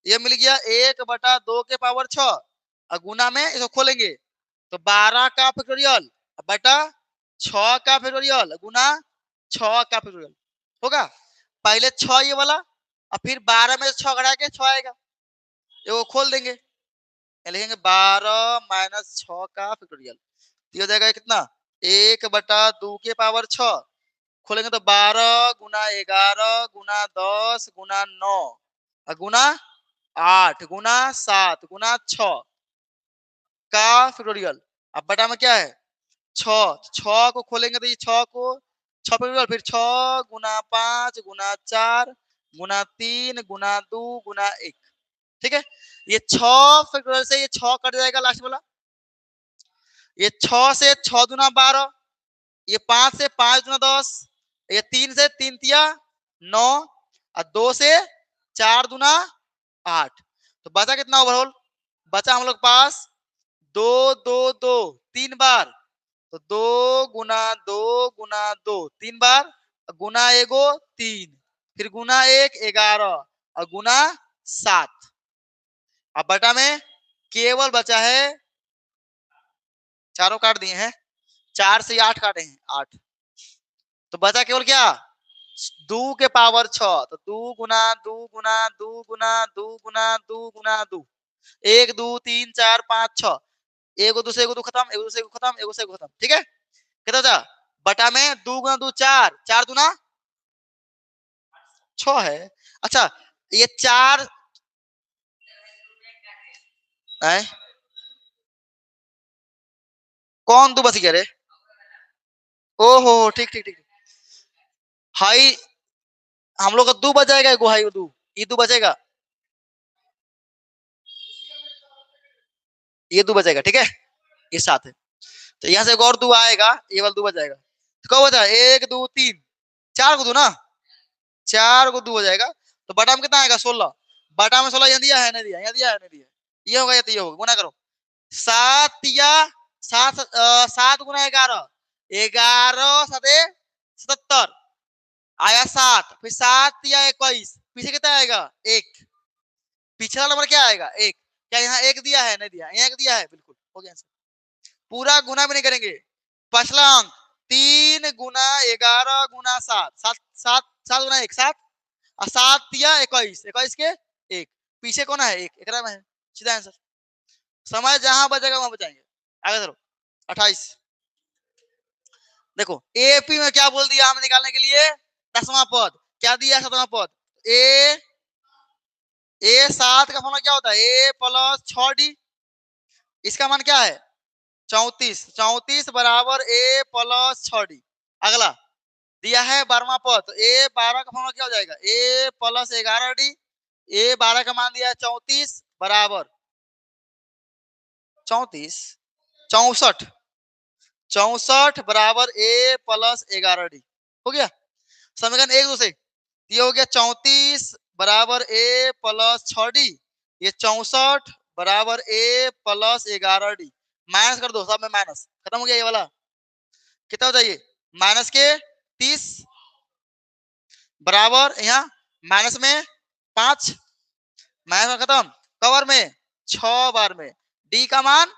A: ये मिल गया 1/2 के पावर 6, और गुना में इसको खोलेंगे तो 12 का फैक्टोरियल बटा 6 का फैक्टोरियल गुना 6 का फैक्टोरियल होगा। पहले 6 ये वाला, और फिर 12 में 6 घटा के 6 आएगा, ये वो खोल देंगे, लिखेंगे 12 माइनस 6 का फैक्टोरियल, हो जाएगा कितना? 1/2 के पावर 6, खोलेंगे तो 12 गुना 11 गुना 10 गुना 9 गुना 8 गुना 7 गुना 6 का फैक्टोरियल। अब बटा में क्या है? 6 को खोलेंगे तो ये 6 को 6 फैक्टोरियल, फिर 6 गुना 5 गुना 4 गुना 3 गुना 2 गुना 1। ठीक है, ये 6 फैक्टोरियल से ये 6 कट जाएगा लास्ट वाला, ये 6 से 6 दुना 12, ये 5 से 5 दुना 10, ये 3 से 3 तिया 9, और 2 से 4 दुना 8। तो बचा कितना ओवरऑल? बचा हम लोग पास 2 2 2 3 बार, तो 2 गुना 2 गुना 2 3 बार, गुना एगो 3, फिर गुना 1 11 और गुना 7। अब बटा में केवल बचा है, चारों काट दिए हैं, 4 से 8 काटे हैं 8, तो बचा केवल क्या? 2 के पावर 6, तो 2 गुना 2 गुना 2 गुना 2 गुना 2 गुना 2, 1 2 3 4 5 6, एगो दूसरे को खत्म, एगो दूसरे को खत्म, एगो दूसरे को खत्म, ठीक है। कितना बचा बटा में 2 गुना 2 4, 4 दूना 6 है। अच्छा ये 4 है, कौन 2 बच गया रे? ओहो ठीक ठीक ठीक, हाई हम लोग का 2 बच जाएगा, एगो हाई 2, ये 2 बचेगा, ये 2 बचेगा, ठीक है, ये 7 है। तो यहाँ से एक और 2 आएगा, ये वाला 2 बच जाएगा, तो कब बचा 1 2 3, 4 को 2 ना, 4 को 2 हो जाएगा, तो बटा में कितना आएगा 16, बटा में 16 यहाँ दिया है नहीं दिया, यहाँ दिया है नहीं दिया, ये होगा या तो ये होगा, गुना करो, 7 या 7 7 गुना 11, 11 सते 77 आया 7, फिर 7 या 21, पीछे कितना आएगा 1, पिछला नंबर क्या आएगा 1, क्या यहाँ 1 दिया है नहीं दिया, यहाँ 1 दिया है, बिल्कुल हो गया आंसर। पूरा गुना भी नहीं करेंगे, पछला अंक 3 गुना 11 गुना 7, 7 7 7 गुना 1 7, और 7 या 21, 21 के 1, पीछे कौन है 1, एकरा में है, सीधा आंसर। समय जहां बचेगा वहां बचाएंगे, आगे चलो 28। देखो एपी में क्या बोल दिया हमें निकालने के लिए, 10वां पद, क्या दिया 7वां पद, ए 7 का फॉर्मूला क्या होता है, ए प्लस 6d, इसका मान क्या है 34, 34 बराबर ए प्लस 6d। अगला दिया है 12वां पद, तो ए 12 का फॉर्मूला क्या हो जाएगा, ए प्लस 11d, ए 12 का मान दिया है 34 बराबर 34 64, 64 बराबर ए प्लस 11d, हो गया समीकरण 1 2 से, ये हो गया 34 बराबर ए प्लस 6d, ये 64 बराबर ए प्लस 11d, माइनस कर दो, सब में माइनस, खत्म हो गया ये वाला, कितना हो जाइए माइनस के 30 बराबर यहाँ माइनस में 5, माइनस में खत्म, कवर में 6 बार में, डी का मान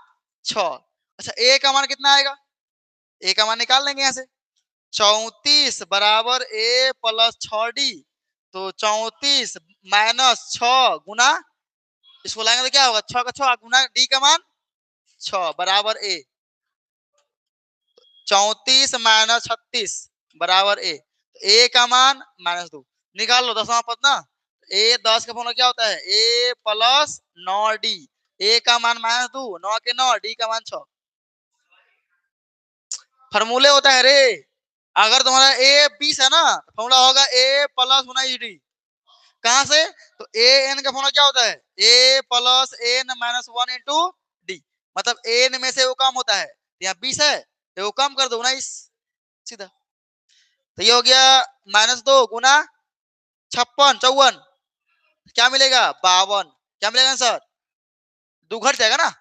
A: 6। अच्छा ए का मान कितना आएगा, ए का मान निकाल लेंगे यहाँ से, 34 बराबर ए प्लस 6d, तो 34 माइनस 6 गुना, इसको लाएंगे तो क्या होगा 6 का 6 गुना डी का मान 6 बराबर ए, 34 माइनस 36 बराबर ए, तो ए का मान -2, निकाल लो 10वां पद ना, ए 10 का फॉर्मूला क्या होता है ए प्लस 9d, ए का मान -2, 9 के 9, डी का मान 6, फॉर्मूले होता है रे, अगर तुम्हारा ए 20 है ना, फॉर्मूला होगा ए प्लस 19d, कहां से, तो ए एन का फॉर्मूला क्या होता है A plus N minus 1 into D, मतलब एन में से वो कम होता है, यहाँ 20 है तो वो कम कर दो 19, सीधा, तो ये हो गया -2 गुना 56 54, क्या मिलेगा 52, क्या मिलेगा आंसर, 2 घट जाएगा ना,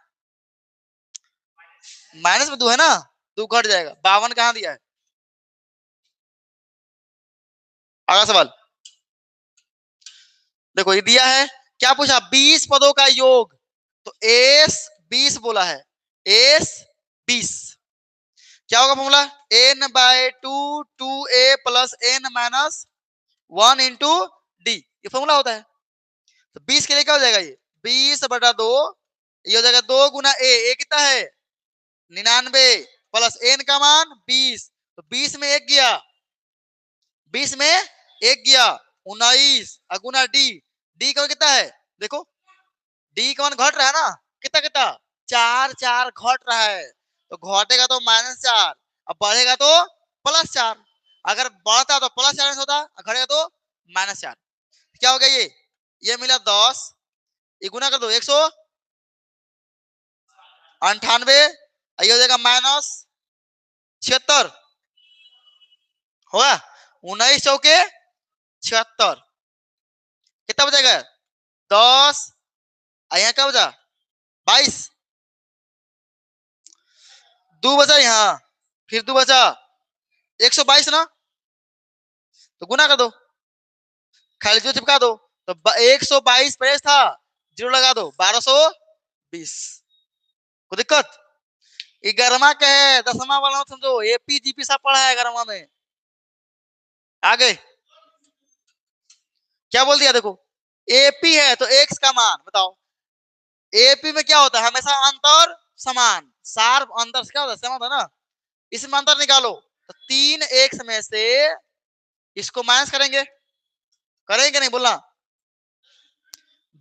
A: माइनस में 2 है ना, 2 घट जाएगा, 52 कहां दिया है। अगला सवाल देखो ये दिया है, क्या पूछा 20 पदों का योग, तो एस 20 बोला है, एस 20 क्या होगा formula n by 2 2a plus n minus 1 into D, ये फॉर्मूला होता है, तो 20 के लिए क्या हो जाएगा ये 20 बटा 2, ये हो जाएगा 2 गुना ए कितना है 99 प्लस n का मान 20, तो 20 में 1 गया, 20 में 1 गया 19 गुना डी, डी का कितना है देखो, डी का मान घट रहा है ना, कितना कितना 4 4 घट रहा है, तो घटेगा तो -4, अब बढ़ेगा तो +4, अगर बढ़ता तो +4 होता, घटेगा तो -4, क्या हो गया ये मिला 10, ये गुना कर दो 198, ये हो जाएगा -76, होगा 19 चौके 76, कितना बचेगा 10, यहाँ क्या बचा 22, 2 बचा यहाँ, फिर 2 बचा 122 ना, तो गुना कर दो, खाली जो चिपका दो, तो 122 पेज था, 0 लगा दो 1220, कोई दिक्कत, 11वां का है, 10वां वाला समझो, एपी जीपी सब पढ़ा है 11वां में, आगे क्या बोल दिया देखो, एपी है तो एक्स का मान बताओ। एपी में क्या होता है, हमेशा अंतर समान, शार्प अंतर क्या होता है, समान होता है ना। इसमें अंतर निकालो, तो 3x में से इसको माइनस करेंगे, करेंगे नहीं बोलना।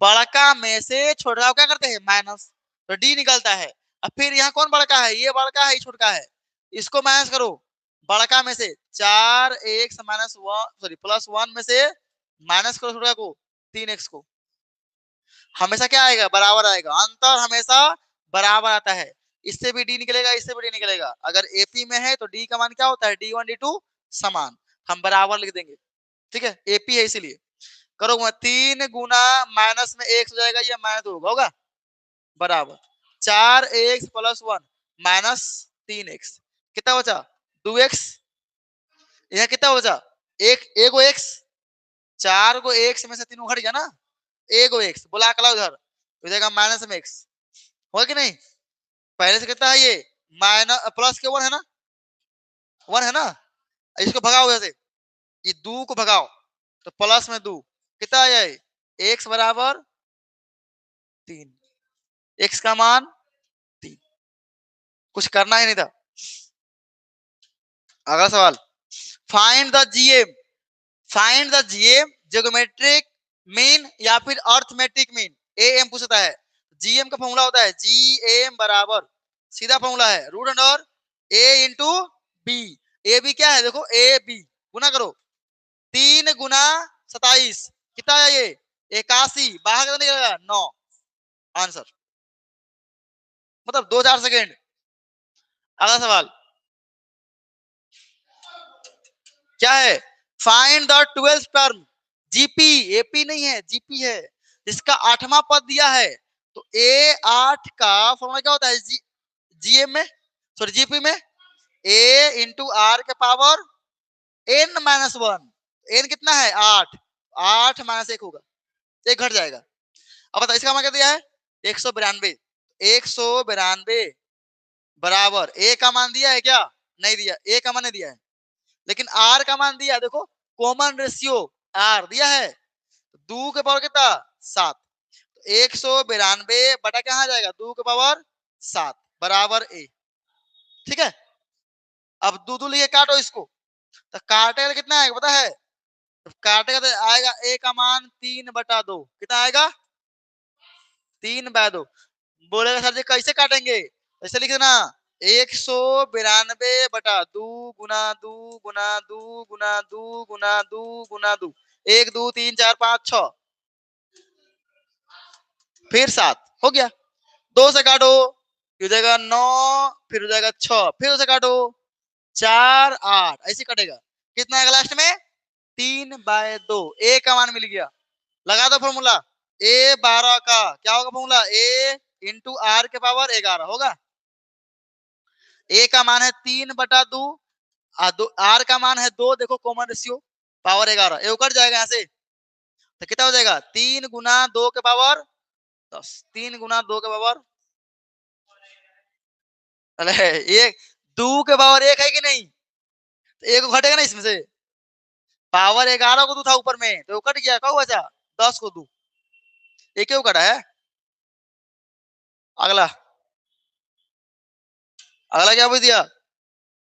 A: बड़का में से छोटा क्या करते हैं, माइनस, तो डी निकलता है। अब फिर यहाँ कौन बड़का है, ये बड़का है ये छोटा है, इसको माइनस करो। बड़का में से 4x माइनस वन, सॉरी +1 में से माइनस करो छोटा को, 3x को। हमेशा क्या आएगा, बराबर आएगा, अंतर हमेशा बराबर आता है। इससे भी डी निकलेगा, इससे भी डी निकलेगा। अगर एपी में है तो डी का मान क्या होता है, D1 D2 समान, हम बराबर लिख देंगे। ठीक है, एपी है इसीलिए। करो 3 गुना माइनस में x हो जाएगा, ये -2 होगा बराबर 4x+1 -3x, कितना बचा 2x। यहाँ कितना बचा, एक को x, 4 को x में से 3 घट गया ना, एक को x बोला अगला उधर हो जाएगा माइनस में x, हो कि नहीं। पहले से कितना है ये, माइनस प्लस के 1 है ना, 1 है ना। इसको भगाओ जैसे, ये 2 को भगाओ तो प्लस में 2 कितना आ जाए, x बराबर 3, x का मान 3। कुछ करना ही नहीं था। अगला सवाल, find the GM, find the GM geometric mean या फिर अर्थमेटिक मीन, एएम पूछता है। जीएम का फॉर्मूला होता है जीएम बराबर, सीधा फॉर्मूला है √under A into B. A B क्या है देखो, ए बी गुना करो, 3 गुना 27 कितना है ये 81, बाहर कितना निकलेगा 9, आंसर मतलब 2-4 सेकेंड। अगला सवाल क्या है, find the 12th term, GP, AP नहीं है जीपी है, इसका 8वां पद दिया है। तो A8 का फॉर्मूला क्या होता है, जीएम में, सॉरी जीपी में, A इंटू आर के पावर n-1, n कितना है 8, 8 -1 होगा, एक घट जाएगा। अब बताओ इसका मान क्या दिया है 192, 192 बराबर ए का मान दिया है क्या, नहीं दिया, ए का मान नहीं दिया है, लेकिन आर का मान दिया, देखो कॉमन रेशियो आर दिया है, 2 के पावर कितना 7, 192 बटा कहाँ जाएगा 2 के पावर 7 बराबर ए। ठीक है, अब 2 लिए काटो इसको, तो काटेगा तो कितना आएगा पता है, तो काटेगा तो आएगा ए का मान 3/2, कितना आएगा 3/2। बोलेगा सर जी कैसे काटेंगे, ऐसे लिख देना 192/2 गुना 2 गुना 2 गुना 2 गुना 2 गुना 2, 1 2 3 4 5 6 फिर 7 हो गया। 2 से काटो हो जाएगा 9, फिर हो जाएगा 6, फिर उसे काटो 4 8, ऐसे कटेगा। कितना आएगा लास्ट में 3/2, ए का मान मिल गया। लगा दो फॉर्मूला, A12 का क्या होगा फॉर्मूला, ए इंटू आर के पावर 11 होगा। ए का मान है 3/2, आर का मान है 2, देखो कॉमन रेशियो पावर 11, ये कट जाएगा यहाँ से, तो कितना हो जाएगा 3 गुना 2 के पावर 10, 3 गुना 2 के पावर, अरे एक 2 के पावर 1 है कि नहीं, तो एक घटेगा ना इसमें से, पावर 11 को 2 था ऊपर में तो कट गया, क्या बचा 10 को 2, एक क्यों कटा है। अगला, अगला क्या पूछ दिया,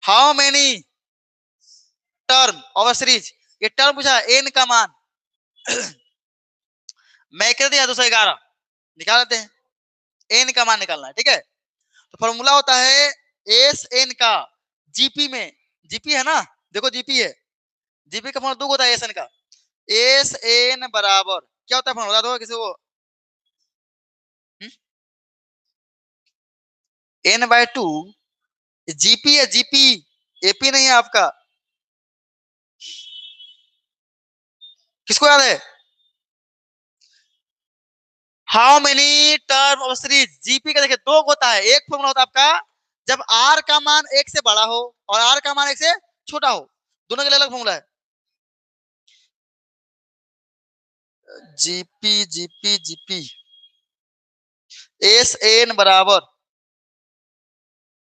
A: how many term of series, ये टर्म पूछा एन का मान मैं कर दिया 211, निकाल लेते हैं, एन का मान निकालना है। ठीक है, तो फॉर्मूला होता है एस एन का जीपी में, जीपी है ना, देखो जीपी है, जीपी का फॉर्मूला 2 होता है एस एन का, एस एन बराबर क्या होता है फॉर्मूला दो किसी को, n/2, जीपी है जीपी, एपी नहीं है आपका, किसको याद है, how many term of series, GP का देखिए 2 होता है, एक फॉर्मूला होता है आपका जब आर का मान 1 से बड़ा हो और आर का मान 1 से छोटा हो, दोनों के लिए अलग फॉर्मूला है। GP GP GP S N बराबर,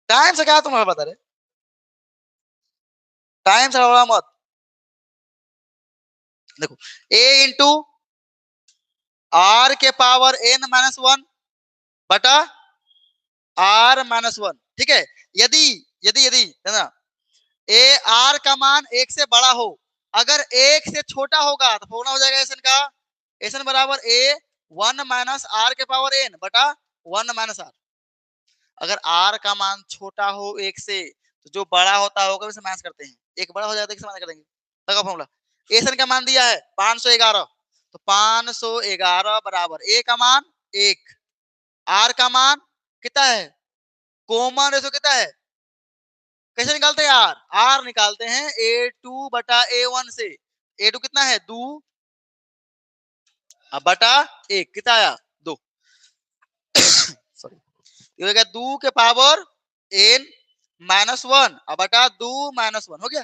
A: टाइम से क्या तुम्हारा बता रहे, टाइम से बड़ा मत, देखो a इंटू आर के पावर n माइनस वन बटा आर माइनस वन। ठीक है, यदि यदि यदि है ना ए आर का मान एक से बड़ा हो, अगर एक से छोटा होगा तो फॉर्मूला हो जाएगा एसन का, एसन बराबर ए वन माइनस आर के पावर एन बटा वन माइनस आर। अगर आर का मान छोटा हो एक से तो जो बड़ा होता होगा उसे माइनस करते हैं, एक बड़ा हो जाता है तो माइनस करेंगे। लगा फॉर्मूला। एसन का मान दिया है 511, तो 511 बराबर ए का मान एक, आर का मान कितना है, कॉमन रेशो कितना है, कैसे निकालते हैं यार, आर निकालते हैं ए टू बटा ए वन से। ए टू कितना है दो, अब बटा एक कितना आया दो, सॉरी ये हो गया दो के पावर एन माइनस वन अब बटा दो माइनस वन हो गया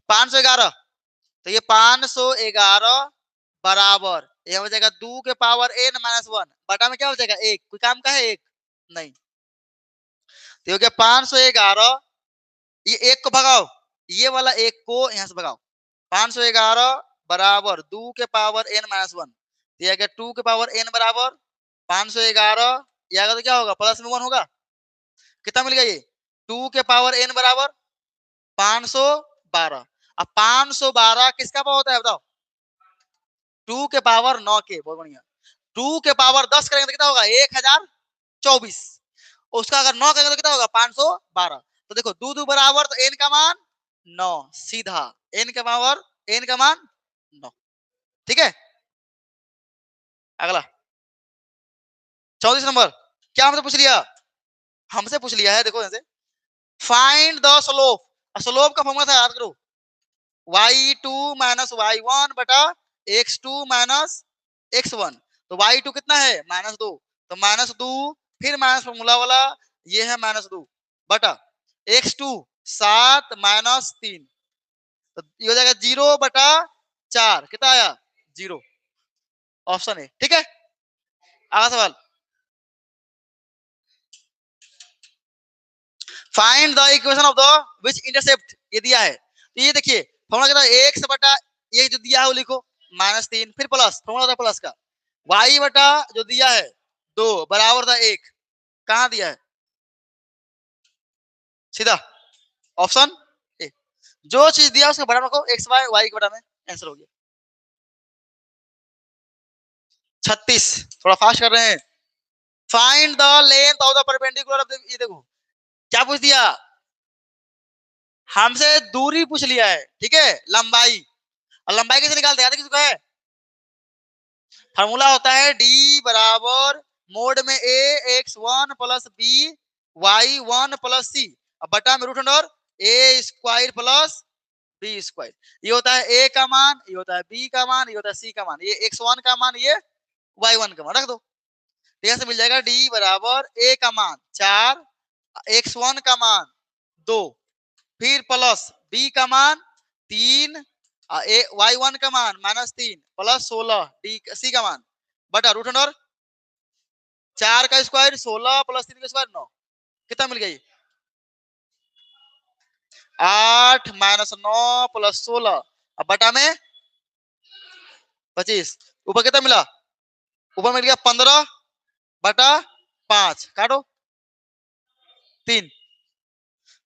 A: 511। तो ये 511 बराबर ये हो जाएगा दो के पावर एन माइनस वन बटा में क्या हो जाएगा एक, कोई काम का है एक नहीं, तो ये हो गया 511, ये एक को भगाओ, ये वाला एक को यहां से भगाओ, 511 बराबर दो के पावर एन माइनस वन, दिया गया टू के पावर एन बराबर 511, ये आगे तो क्या होगा प्लस में वन होगा, कितना मिल गया ये टू के पावर एन बराबर 512। अब 512 किसका पावर होता है बताओ, टू के पावर 9 के, बहुत बढ़िया, टू के पावर 10 करेंगे तो कितना होगा 1024, उसका अगर 9 करेंगे तो कितना होगा 512। तो देखो दो दो बराबर तो एन का मान 9, सीधा एन का पावर एन का मान 9। ठीक है, अगला 34 नंबर, क्या हमसे पूछ लिया, हमसे पूछ लिया है देखो यहाँ से, फाइंड द स्लोप, स्लोप का फॉर्मूला था याद करो, y2 माइनस y1 बटा x2 माइनस x1, तो y2 कितना है माइनस दो, तो माइनस दो फिर माइनस फॉर्मूला वाला ये है माइनस दो बटा x2 7 माइनस तीन, तो ये हो जाएगा 0 बटा 4 कितना आया 0, ऑप्शन है। ठीक है, अगला सवाल, find the equation of the which intercept, ये दिया है, तो ये देखिए फॉर्मूला कितना है x बटा ये जो दिया है वो लिखो माइनस तीन, फिर प्लस फॉर्मूला था प्लस का, y बटा जो दिया है दो बराबर था एक, कहां दिया है सीधा ऑप्शन ए, जो चीज दिया उसके बराबर रखो एक्स वाई, वाई के बराबर में आंसर हो गया। 36, थोड़ा फास्ट कर रहे हैं, find the length of the perpendicular of the, ये देखो क्या पूछ दिया, हमसे दूरी पूछ लिया है, ठीक है लंबाई, और लंबाई कैसे निकालते हैं याद है किसको है, फार्मूला होता है डी बराबर मोड में A X one plus B Y one plus C, अब बटा में root under A square plus B square, ये होता है ए का मान, ये होता है बी का मान, ये होता है सी का मान, ये एक्स वन का मान, ये वाई वन का मान रख दो, यहाँ से मिल जाएगा डी बराबर ए का मान 4, एक्स वन का मान 2, फिर प्लस बी का मान 3, वाई वन का मान -3 प्लस 16 डी सी का मान बटा रूट अंडर 4 का स्क्वायर 16 प्लस 3 का स्क्वायर 9, कितना मिल गया ये 8 माइनस 9 प्लस 16 अब बटा में 25, ऊपर कितना मिला, ऊपर मिल गया 15 बटा 5 काटो 3,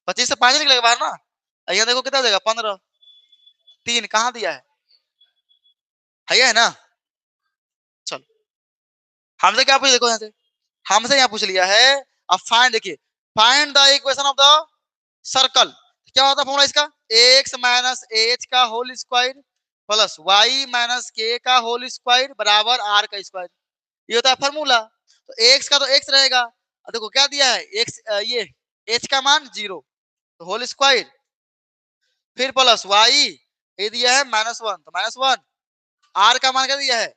A: 25 से 5 निकलेगा बाहर ना, यहाँ देखो कितना देगा 15, 3 कहाँ दिया है ना, चलो हमसे क्या पूछ देखो यहाँ से, हमसे यहाँ पूछ लिया है, अब फाइंड देखिए, find the equation of the circle, क्या होता है फॉर्मूला इसका, एक्स माइनस एच का whole square plus Y minus K का होल स्क्वायर बराबर आर का स्क्वायर, ये होता है फॉर्मूला, तो एक्स का तो एक्स रहेगा, देखो क्या दिया है एक्स, ये एच का मान 0 तो होल स्क्वायर, फिर प्लस वाई ये दिया है -1 तो -1, आर का मान क्या दिया है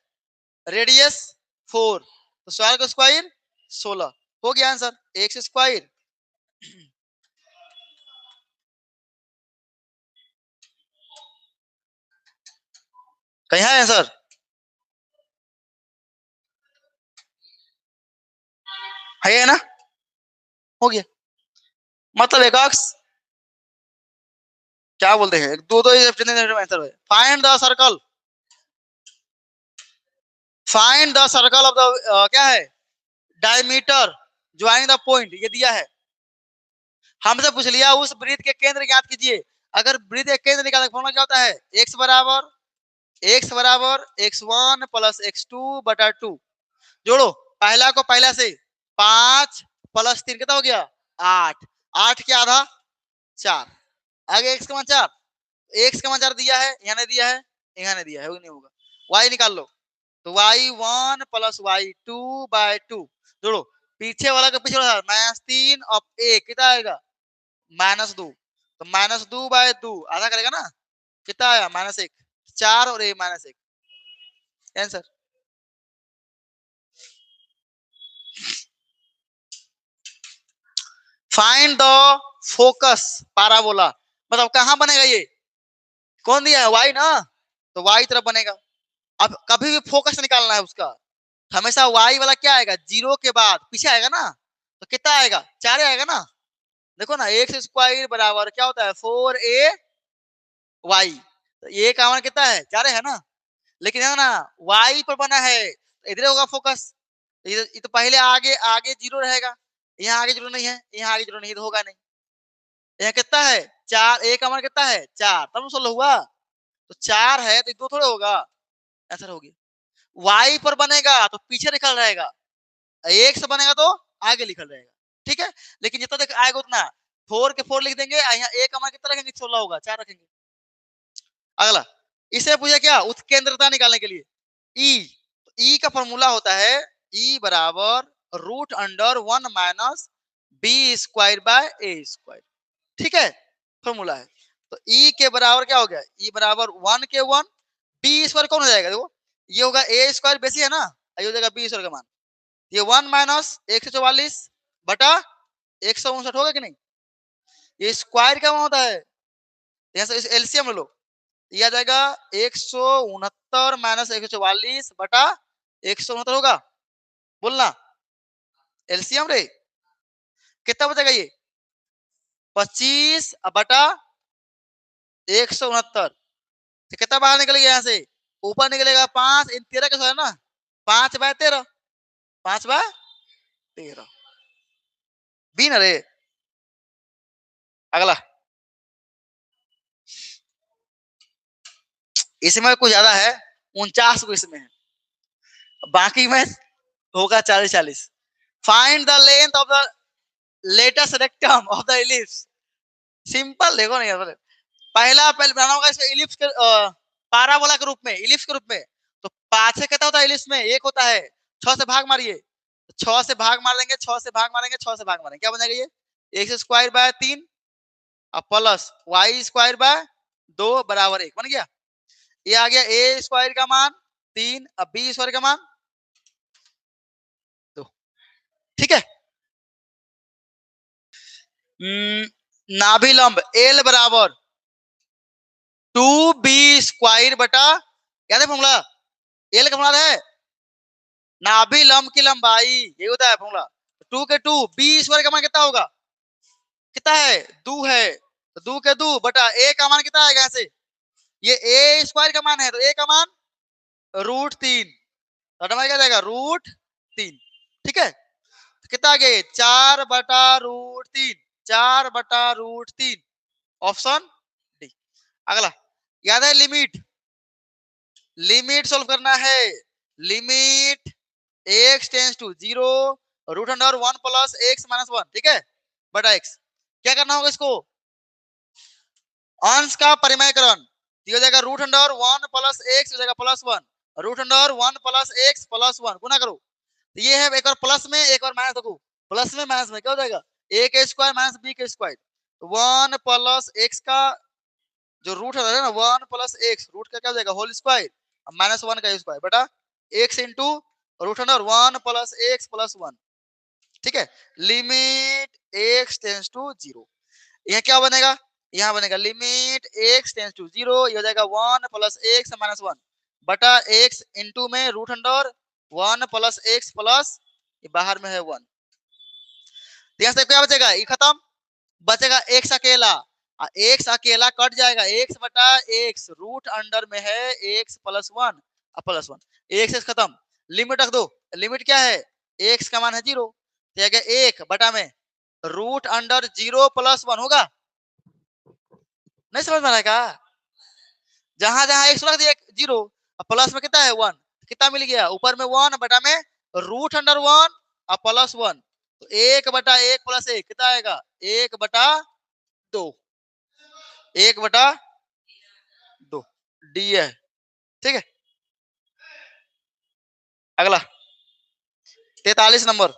A: रेडियस 4 तो स्क्वायर का स्क्वायर 16, हो गया आंसर एक्स स्क्वायर। कहीं है आंसर, है ना, हो गया, मतलब एक अक्स क्या बोलते हैं, दो दो आंसर है। Find the circle, find the circle of the क्या है, डायमीटर ज्वाइनिंग द पॉइंट, ये दिया है। हमसे पूछ लिया उस वृत्त के केंद्र ज्ञात कीजिए। अगर वृत्त के केंद्र निकालने का फॉर्मूला क्या होता है, x बराबर x1 प्लस x2 बटा 2। जोड़ो पहला को पहला से, 5 प्लस 3 कितना हो गया 8, 8 के आधा 4, आगे x का मान 4, x का मान 4 दिया है, यहाँ ने दिया है, यहाँ ने दिया है, नहीं होगा। y निकाल लो, तो y1 प्लस y2 बाय 2। जोड़ो पीछे वाला का पीछे वाला -3 और 1 कितना आएगा -2, तो -2 बाय 2 आधा करेगा ना, कितना आया -1, 4 और a -1 answer. Find the focus parabola, मतलब कहां बनेगा ये, कौन दिया है y ना, तो y तरफ बनेगा। अब कभी भी फोकस निकालना है उसका, हमेशा y वाला क्या आएगा, 0 के बाद पीछे आएगा ना, तो कितना आएगा 4 आएगा ना। देखो ना x स्क्वायर बराबर क्या होता है 4a y, तो a का मान कितना है 4 है ना, लेकिन है ना y पर बना है, इधर होगा फोकस, ये तो पहले आगे आगे 0 रहेगा, यहाँ आगे 0 नहीं है, यहाँ आगे 0 नहीं, तो होगा नहीं। यहाँ कितना है 4, a का मान कितना है 4, तब सोल्व हुआ, तो 4 है तो 2 थोड़े होगा, आंसर हो गया। y पर बनेगा तो पीछे लिखा रहेगा, x बनेगा तो आगे लिखा रहेगा, ठीक है। लेकिन जितना तक आएगा उतना 4 के 4 लिख देंगे, यहाँ a का मान कितना रखेंगे 16 होगा, 4 रखेंगे। अगला इसे पूछा क्या, उत्केंद्रता निकालने के लिए ई का फॉर्मूला होता है ई बराबर root under 1 minus B square by A square, ठीक है फॉर्मूला है। तो ई के बराबर क्या हो गया, ई बराबर 1 के 1, बी स्क्वायर कौन हो जाएगा, देखो ये होगा ए स्क्वायर बेसी है ना, ये हो जाएगा बी स्क्वायर का मान, ये 1 माइनस 144 बटा 159 होगा कि नहीं, ये स्क्वायर का मान होता है, यहाँ से एलसीएम ले लो, यह आ जाएगा 169 माइनस 144 बटा 169 होगा, बोलना एलसीएम रे कितना बचेगा, ये 25 बटा 169, तो कितना बाहर निकलेगा, यहाँ से ऊपर निकलेगा 5, इन 13 कैसे है ना, 5 बाय 13, 5 बाय 13 बी ना रे। अगला इसमें कुछ ज्यादा है, 49 को इसमें है, बाकी में होगा 40-40। Find the length of the latus rectum of the ellipse, simple देखो नहीं यार, पहले बनाना होगा इसको इलिप्स के पाराबोला के रूप में, इलिप्स के रूप में, तो 5 से कितना होता है इलिप्स में 1 होता है, 6 से भाग मारिए, 6 से भाग मार लेंगे, 6 से भाग मारेंगे, 6 से भाग मारेंगे, क्या बनेगा ये x स्क्वायर बाय 3 और प्लस y स्क्वायर बाय 2 बराबर 1 बन गया। ये आ गया a स्क्वायर का मान 3 अब b स्क्वायर का मान 2, ठीक है। नाभिलंब l बराबर 2b स्क्वायर बटा, याद है फॉर्मूला, l का फॉर्मूला है नाभिलंब की लंबाई, ये होता है फॉर्मूला 2 के 2, b स्क्वायर का मान कितना होगा, कितना है 2 है, तो 2 के 2 बटा a का मान कितना आएगा, ऐसे ये a स्क्वायर का मान है, तो a का मान √3, तो क्या जाएगा √3, ठीक है। तो कितना आ गया 4 बटा √3, 4 बटा √3, ऑप्शन डी। अगला याद है लिमिट, लिमिट सोल्व करना है, limit x tends to 0 root under 1 plus x minus 1, ठीक है बटा x, क्या करना होगा इसको, अंश का परिमयकरण, हो जाएगा रूट अंडर 1 प्लस x हो जाएगा plus 1, root under 1 plus x plus 1 गुना करो, तो ये है एक और प्लस में एक और माइनस, देखो प्लस में माइनस में क्या हो जाएगा a के स्क्वायर माइनस b के स्क्वायर, 1 प्लस x का जो रूट है ना 1 प्लस x रूट का क्या हो जाएगा होल स्क्वायर माइनस 1 का स्क्वायर बटा x into root under 1 plus x plus 1, ठीक है। लिमिट x टेंस टू 0, यह क्या बनेगा, यहाँ बनेगा लिमिट x टेंस टू 0, ये हो जाएगा 1 प्लस x माइनस 1 बटा x इंटू में root under 1 plus x plus ये बाहर में है 1, यहाँ से क्या बचेगा, ये खत्म, बचेगा x अकेला, एक्स अकेला कट जाएगा, एक्स बटा एक्स रूट अंडर में है x plus one plus one, x x खत्म, लिमिट रख दो, लिमिट क्या है, एक्स का मान है 0, तो एक बटा में रूट अंडर 0 प्लस वन होगा, नहीं समझ में आ रहा है का, जहां जहां एक्स रख दिया 0 प्लस में कितना है 1, कितना मिल गया ऊपर में 1 बटा में रूट अंडर 1 और प्लस 1, तो 1 बटा 1 प्लस 1 कितना आएगा 1 बटा 2, 1 बटा 2 डी है, ठीक है। अगला 43 नंबर,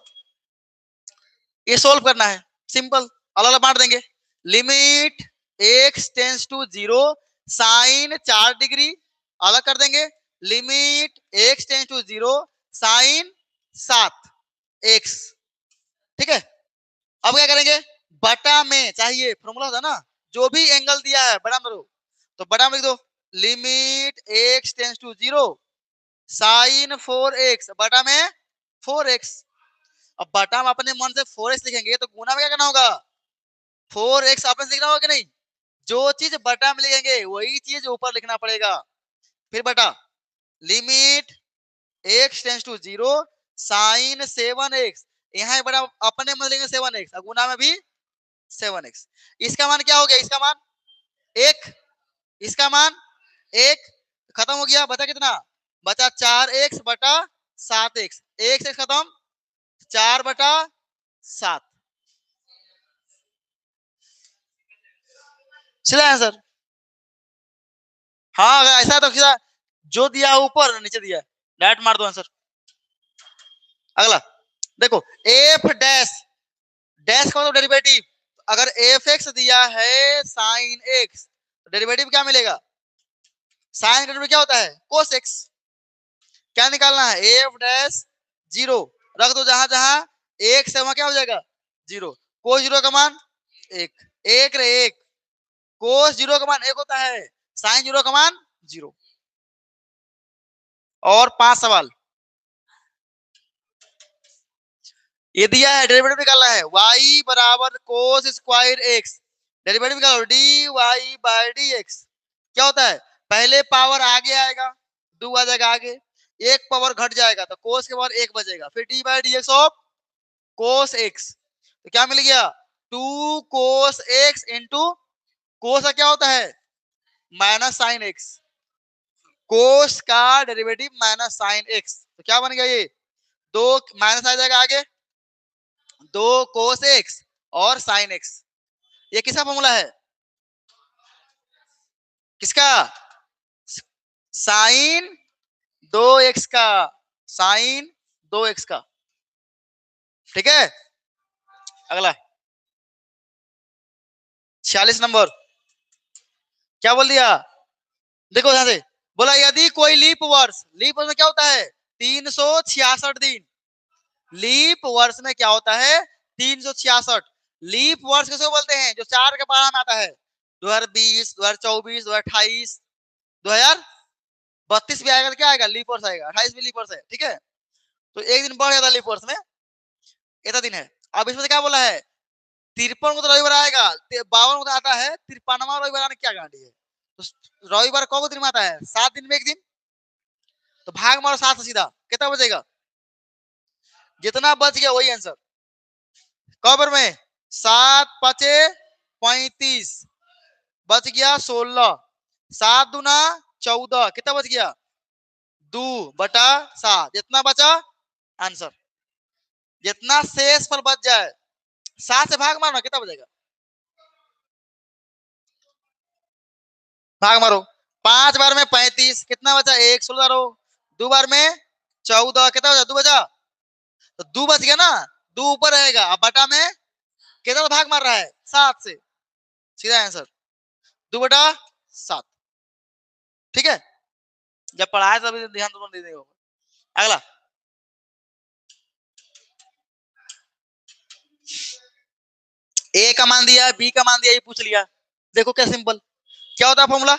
A: ये सोल्व करना है, सिंपल, अलग अलग बांट देंगे, limit x tends to 0 sine 4 degree, अलग कर देंगे, limit x tends to 0 sine 7 x, ठीक है। अब क्या करेंगे, बटा में चाहिए, फॉर्मूला होता है ना, जो भी एंगल दिया है बड़ा में लो, तो बड़ा में लिख दो, limit x tends to 0 sine 4x बटा में 4x, अब बटा में अपने मन से 4x लिखेंगे तो गुना में क्या करना होगा 4x आपने लिखना होगा कि नहीं, जो चीज बटा में लिखेंगे वही चीज ऊपर लिखना पड़ेगा, फिर बटा limit x tends to 0 sine 7x, यहाँ बड़ा अपने मन लिखेंगे 7x, गुना में भी 7x, इसका मान क्या हो गया, इसका मान 1, इसका मान 1, खत्म हो गया, बचा कितना, बचा 4x बटा 7x, एक से खत्म 4 बटा 7, सीधा आंसर। हाँ अगर ऐसा है तो सीधा जो दिया ऊपर नीचे दिया है, डायरेक्ट मार दो आंसर। अगला देखो एफ डैश, डैश का मतलब डेरिवेटिव, अगर एफ एक्स दिया है साइन एक्स, डेरिवेटिव क्या मिलेगा, साइन डेरिवेटिव क्या होता है कोस एक्स, क्या निकालना है एफ डैश 0, रख दो जहां जहां एक से वहां क्या हो जाएगा 0, कोस 0 का मान 1, 1 रे 1, कोस 0 का मान 1 होता है, साइन 0 का मान 0। और 5 सवाल, ये दिया है डेरिवेटिव निकालना है y बराबर कोस स्क्वायर x, डेरिवेटिव निकालो D Y by D X, क्या होता है पहले पावर आगे आएगा 2 आ जाएगा आगे, एक पावर घट जाएगा तो कोस के पावर 1 बचेगा, फिर D by D x of cos x, तो क्या मिल गया 2 कोस x इंटू कोस का क्या होता है माइनस साइन x, कोस का डेरिवेटिव माइनस साइन x, तो क्या बन गया ये 2 माइनस आ जाएगा आगे 2 कोस एक्स और साइन एक्स, ये किसका फॉर्मूला है, किसका साइन 2x का, साइन 2x का, ठीक है। अगला 46 नंबर, क्या बोल दिया, देखो यहां से बोला यदि कोई लीप वर्ष, लीप वर्ष में क्या होता है 366 दिन, लीप वर्ष में क्या होता है 366, लीप वर्ष किसको बोलते हैं जो 4 के पारा में आता है, 2020 2024 2028 2032 भी आएगा तो क्या आएगा लीप वर्ष आएगा, 28 भी लीप वर्ष है, ठीक है, तो एक दिन बढ़ जाता है लीप वर्ष में, इतना दिन है। अब इसमें क्या बोला है 53 को तो रविवार आएगा, 52 को तो आता है, 53वां रविवार आने की क्या गारंटी है, तो रविवार कौन दिन में आता है 7 दिन में एक दिन, तो भाग मारो 7 से सीधा कितना बचेगा, जितना बच गया वही आंसर, कबर में 7 पचे 35, बच गया 16, 7 दूना 14, कितना बच गया 2 बटा 7, जितना बचा आंसर, जितना शेष पर बच जाए 7 से भाग मारना कितना बचेगा, भाग मारो 5 बार में 35, कितना बचा 1, 16 रहो, 2 बार में 14, कितना बचा 2 बचा, तो 2 बच गया ना, 2 ऊपर रहेगा, अब बटा में कितना भाग मार रहा है 7 से, सीधा आंसर 2 बटा 7, ठीक है, जब पढ़ाए तभी ध्यान दोनों दे देगा। अगला ए का मान दिया बी का मान दिया, ये पूछ लिया, देखो क्या सिंपल, क्या होता है फॉर्मूला,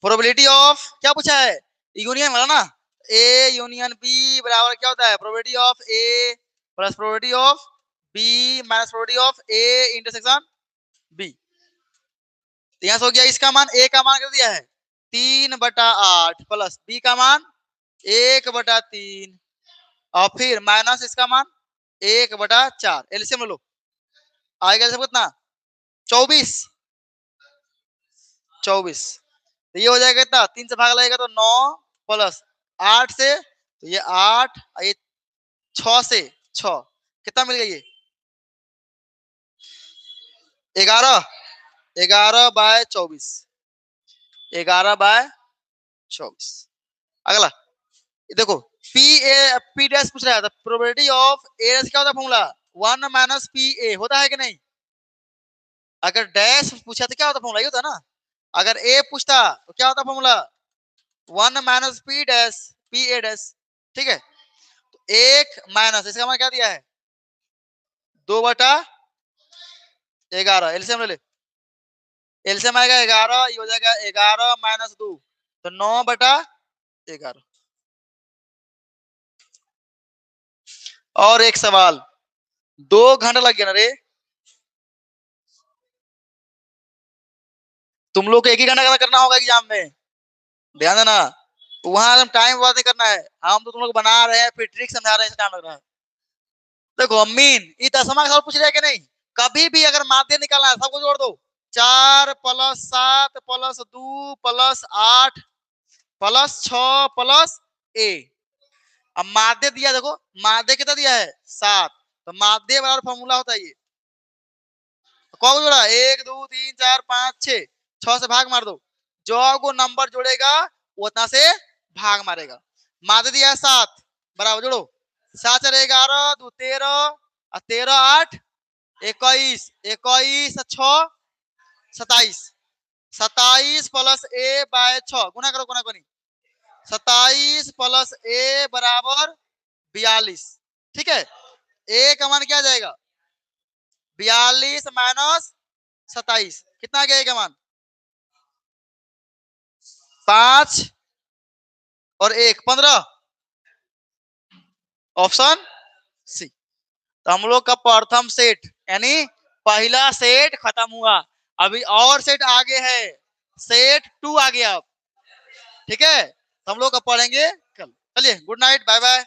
A: प्रोबेबिलिटी ऑफ क्या पूछा है यूनियन वाला ना, ए यूनियन बी बराबर क्या होता है probability of A plus probability of B minus probability of A intersection B, तो यहां से हो गया इसका मान, ए का मान कर दिया है 3/8 प्लस बी का मान 1/3 और फिर माइनस इसका मान 1/4। एलसीएम लो, आएगा सब कितना 24। तो ये हो जाएगा कितना, 3 से भाग लगेगा तो 9 प्लस 8 से, तो ये 8, ये 6 से 6 कितना मिल गया, ये 11/24। 11/24। अगला देखो, पी डैश पूछ रहा है, प्रोबेबिलिटी ऑफ ए डैश क्या होता है फॉर्मूला, 1 माइनस पी ए होता है कि नहीं। अगर डैश पूछा तो क्या होता फॉर्मूला, ये होता ना। अगर ए पूछता तो क्या होता formula, 1 minus P dash P A dash. ठीक है, तो 1 माइनस इसका मान क्या दिया है 2/11। एलसीएम ले ले, एलसीएम आएगा 11, ये हो जाएगा 11 माइनस 2 तो 9/11। और एक सवाल, 2 घंटा लग गया ना रे, तुम लोग को एक ही घंटा करना होगा एग्जाम में, ध्यान देना। वहां हम टाइम बर्बाद नहीं करना है, हम तो तुम लोग बना रहे हैं फिर ट्रिक समझा रहे हैं, टाइम लग रहा है। देखो अमीन, ये 10वां सवाल पूछ रहे हैं कि नहीं, कभी भी अगर माध्य निकालना है सबको जोड़ दो, 4 plus 7 plus 2 plus 8 plus 6 plus A. अब माध्य दिया, देखो माध्य कितना दिया है 7, तो माध्य बराबर फॉर्मूला होता है ये, कौन जोड़ा 1 2 3 4 5 6, 6 से भाग मार दो, जो को नंबर जोड़ेगा वो उतना से भाग मारेगा। माध्य दिया है 7, बराबर जोड़ो, 7 4 11 2 13 और 13 8 21, 21 6 27, 27 प्लस ए बाय 6 गुना करो, गुना कोनी 27 प्लस ए बराबर 42। ठीक है, ए का मान क्या आ जाएगा 42 माइनस 27 कितना आ गया ए का मान 5 और 1 15, ऑप्शन सी। तो हम लोग का प्रथम सेट यानी पहला सेट खत्म हुआ, अभी और सेट आगे है, सेट 2 आ गया अब। ठीक है, हम लोग अब पढ़ेंगे कल। चलिए गुड नाइट, बाय बाय।